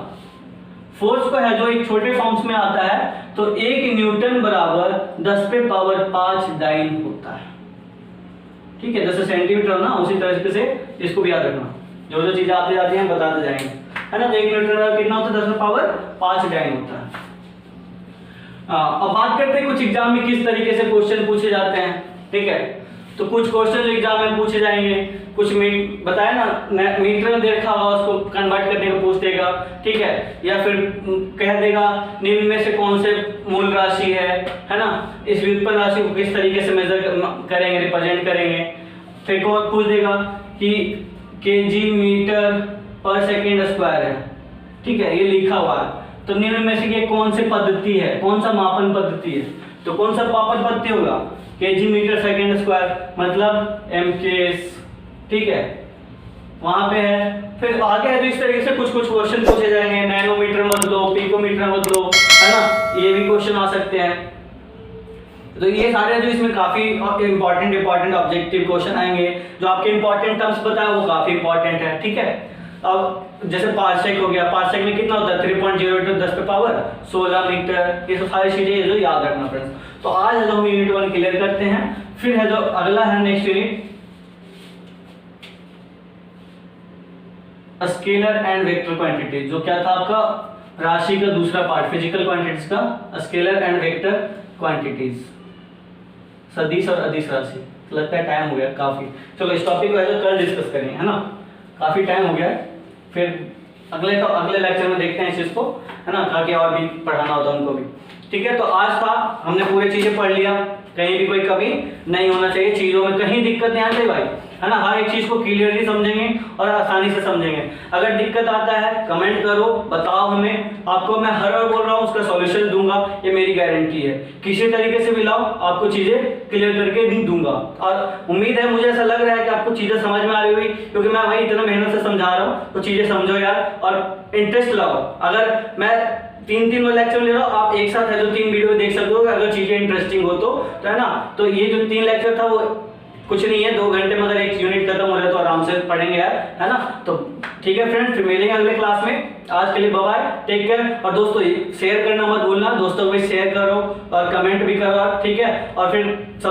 फोर्स को है जो एक छोटे फॉर्म्स में आता है, तो 1 न्यूटन बराबर 10 पे पावर 5 डाइन होता है। ठीक है, जैसे सेंटीमीटर ना, उसी तरीके से इसको भी याद रखना। जो जो चीजें आती जाती हैं बताते जाएंगे, है ना। तो 1 न्यूटन कितना होता है, 10 पे पावर 5 डाइन होता है। अब बात करते हैं कुछ एग्जाम में किस तरीके से क्वेश्चन पूछे जाते हैं। ठीक है, तो कुछ क्वेश्चन एग्जाम में पूछे जाएंगे, कुछ बताया ना, मीटर में देखा होगा उसको कन्वर्ट करने को पूछ देगा। ठीक है, या फिर कह देगा निम्न में से कौन से मूल राशि है ना, इस व्युत्पन्न राशि को किस तरीके से मेजर करेंगे, रिप्रेजेंट करेंगे। फिर कौन पूछ देगा कि केजी मीटर पर सेकेंड स्क्वायर है। ठीक है, ये लिखा हुआ है, तो निम्न में से ये कौन सी पद्धति है, कौन सा मापन पद्धति है। तो कौन सा मापन पद्धति होगा, केजी मीटर सेकेंड स्क्वायर, मतलब एमकेएस। ठीक है, वहां पे है। फिर आगे है तो इस तरीके से कुछ कुछ क्वेश्चन पूछे जाएंगे, नैनोमीटर मत लो, पिकोमीटर मत लो, है ना, ये भी क्वेश्चन आ सकते हैं। तो ये सारे जो इसमें काफी इंपॉर्टेंट ऑब्जेक्टिव क्वेश्चन आएंगे, जो आपके इंपॉर्टेंट टर्म्स बताए वो काफी इंपॉर्टेंट है। ठीक है, अब जैसे पार्सेक हो गया, पार्सेक में कितना होता है 3.08 10 पे पावर 16 मीटर। ये सब सारी चीजें जो याद रखना फ्रेंड्स। तो आज है जो हम यूनिट 1 क्लियर करते हैं। फिर है जो अगला है next unit, scalar and vector quantity. जो क्या था आपका राशि का दूसरा पार्ट, फिजिकल क्वांटिटीज का, स्केलर एंड वेक्टर क्वांटिटीज, सदिश और अदिश राशि। लगता है टाइम हो गया काफी, चलो इस टॉपिक को है कल डिस्कस करेंगे, है ना, काफी टाइम हो गया है। फिर अगले लेक्चर में देखते हैं इस चीज को, है ना, ताकि और भी पढ़ाना होता उनको भी। ठीक है, तो आज था हमने पूरी चीजें पढ़ लिया, कहीं भी कोई कमी नहीं होना चाहिए, चीजों में कहीं दिक्कत नहीं आनी चाहिए भाई, है ना। हर एक चीज को क्लियरली समझेंगे और आसानी से समझेंगे। अगर दिक्कत आता है कमेंट करो, बताओ हमें, आपको मैं हर बार बोल रहा हूँ उसका सॉल्यूशन दूंगा, ये मेरी गारंटी है। किसी तरीके से भी लाओ, आपको चीजें क्लियर करके भी दूंगा। और उम्मीद है, मुझे ऐसा लग रहा है कि आपको चीजें समझ में आ रही होगी, क्योंकि मैं भाई इतना मेहनत से समझा रहा हूँ। तो चीजें समझो यार और इंटरेस्ट लाओ। अगर मैं 3 लेक्चर ले रहा हूँ, आप एक साथ है जो 3 वीडियो देख सकते हो, अगर चीजें इंटरेस्टिंग हो तो है ना। तो ये जो 3 लेक्चर था वो कुछ नहीं है, 2 घंटे में अगर एक यूनिट खत्म हो रहा है तो आराम से पढ़ेंगे यार, है ना। तो ठीक है फ्रेंड्स, फिर मिलेंगे अगले क्लास में। आज के लिए बाय बाय, टेक केयर। और दोस्तों शेयर करना मत भूलना, दोस्तों को भी शेयर करो और कमेंट भी करो, ठीक है। और फिर सब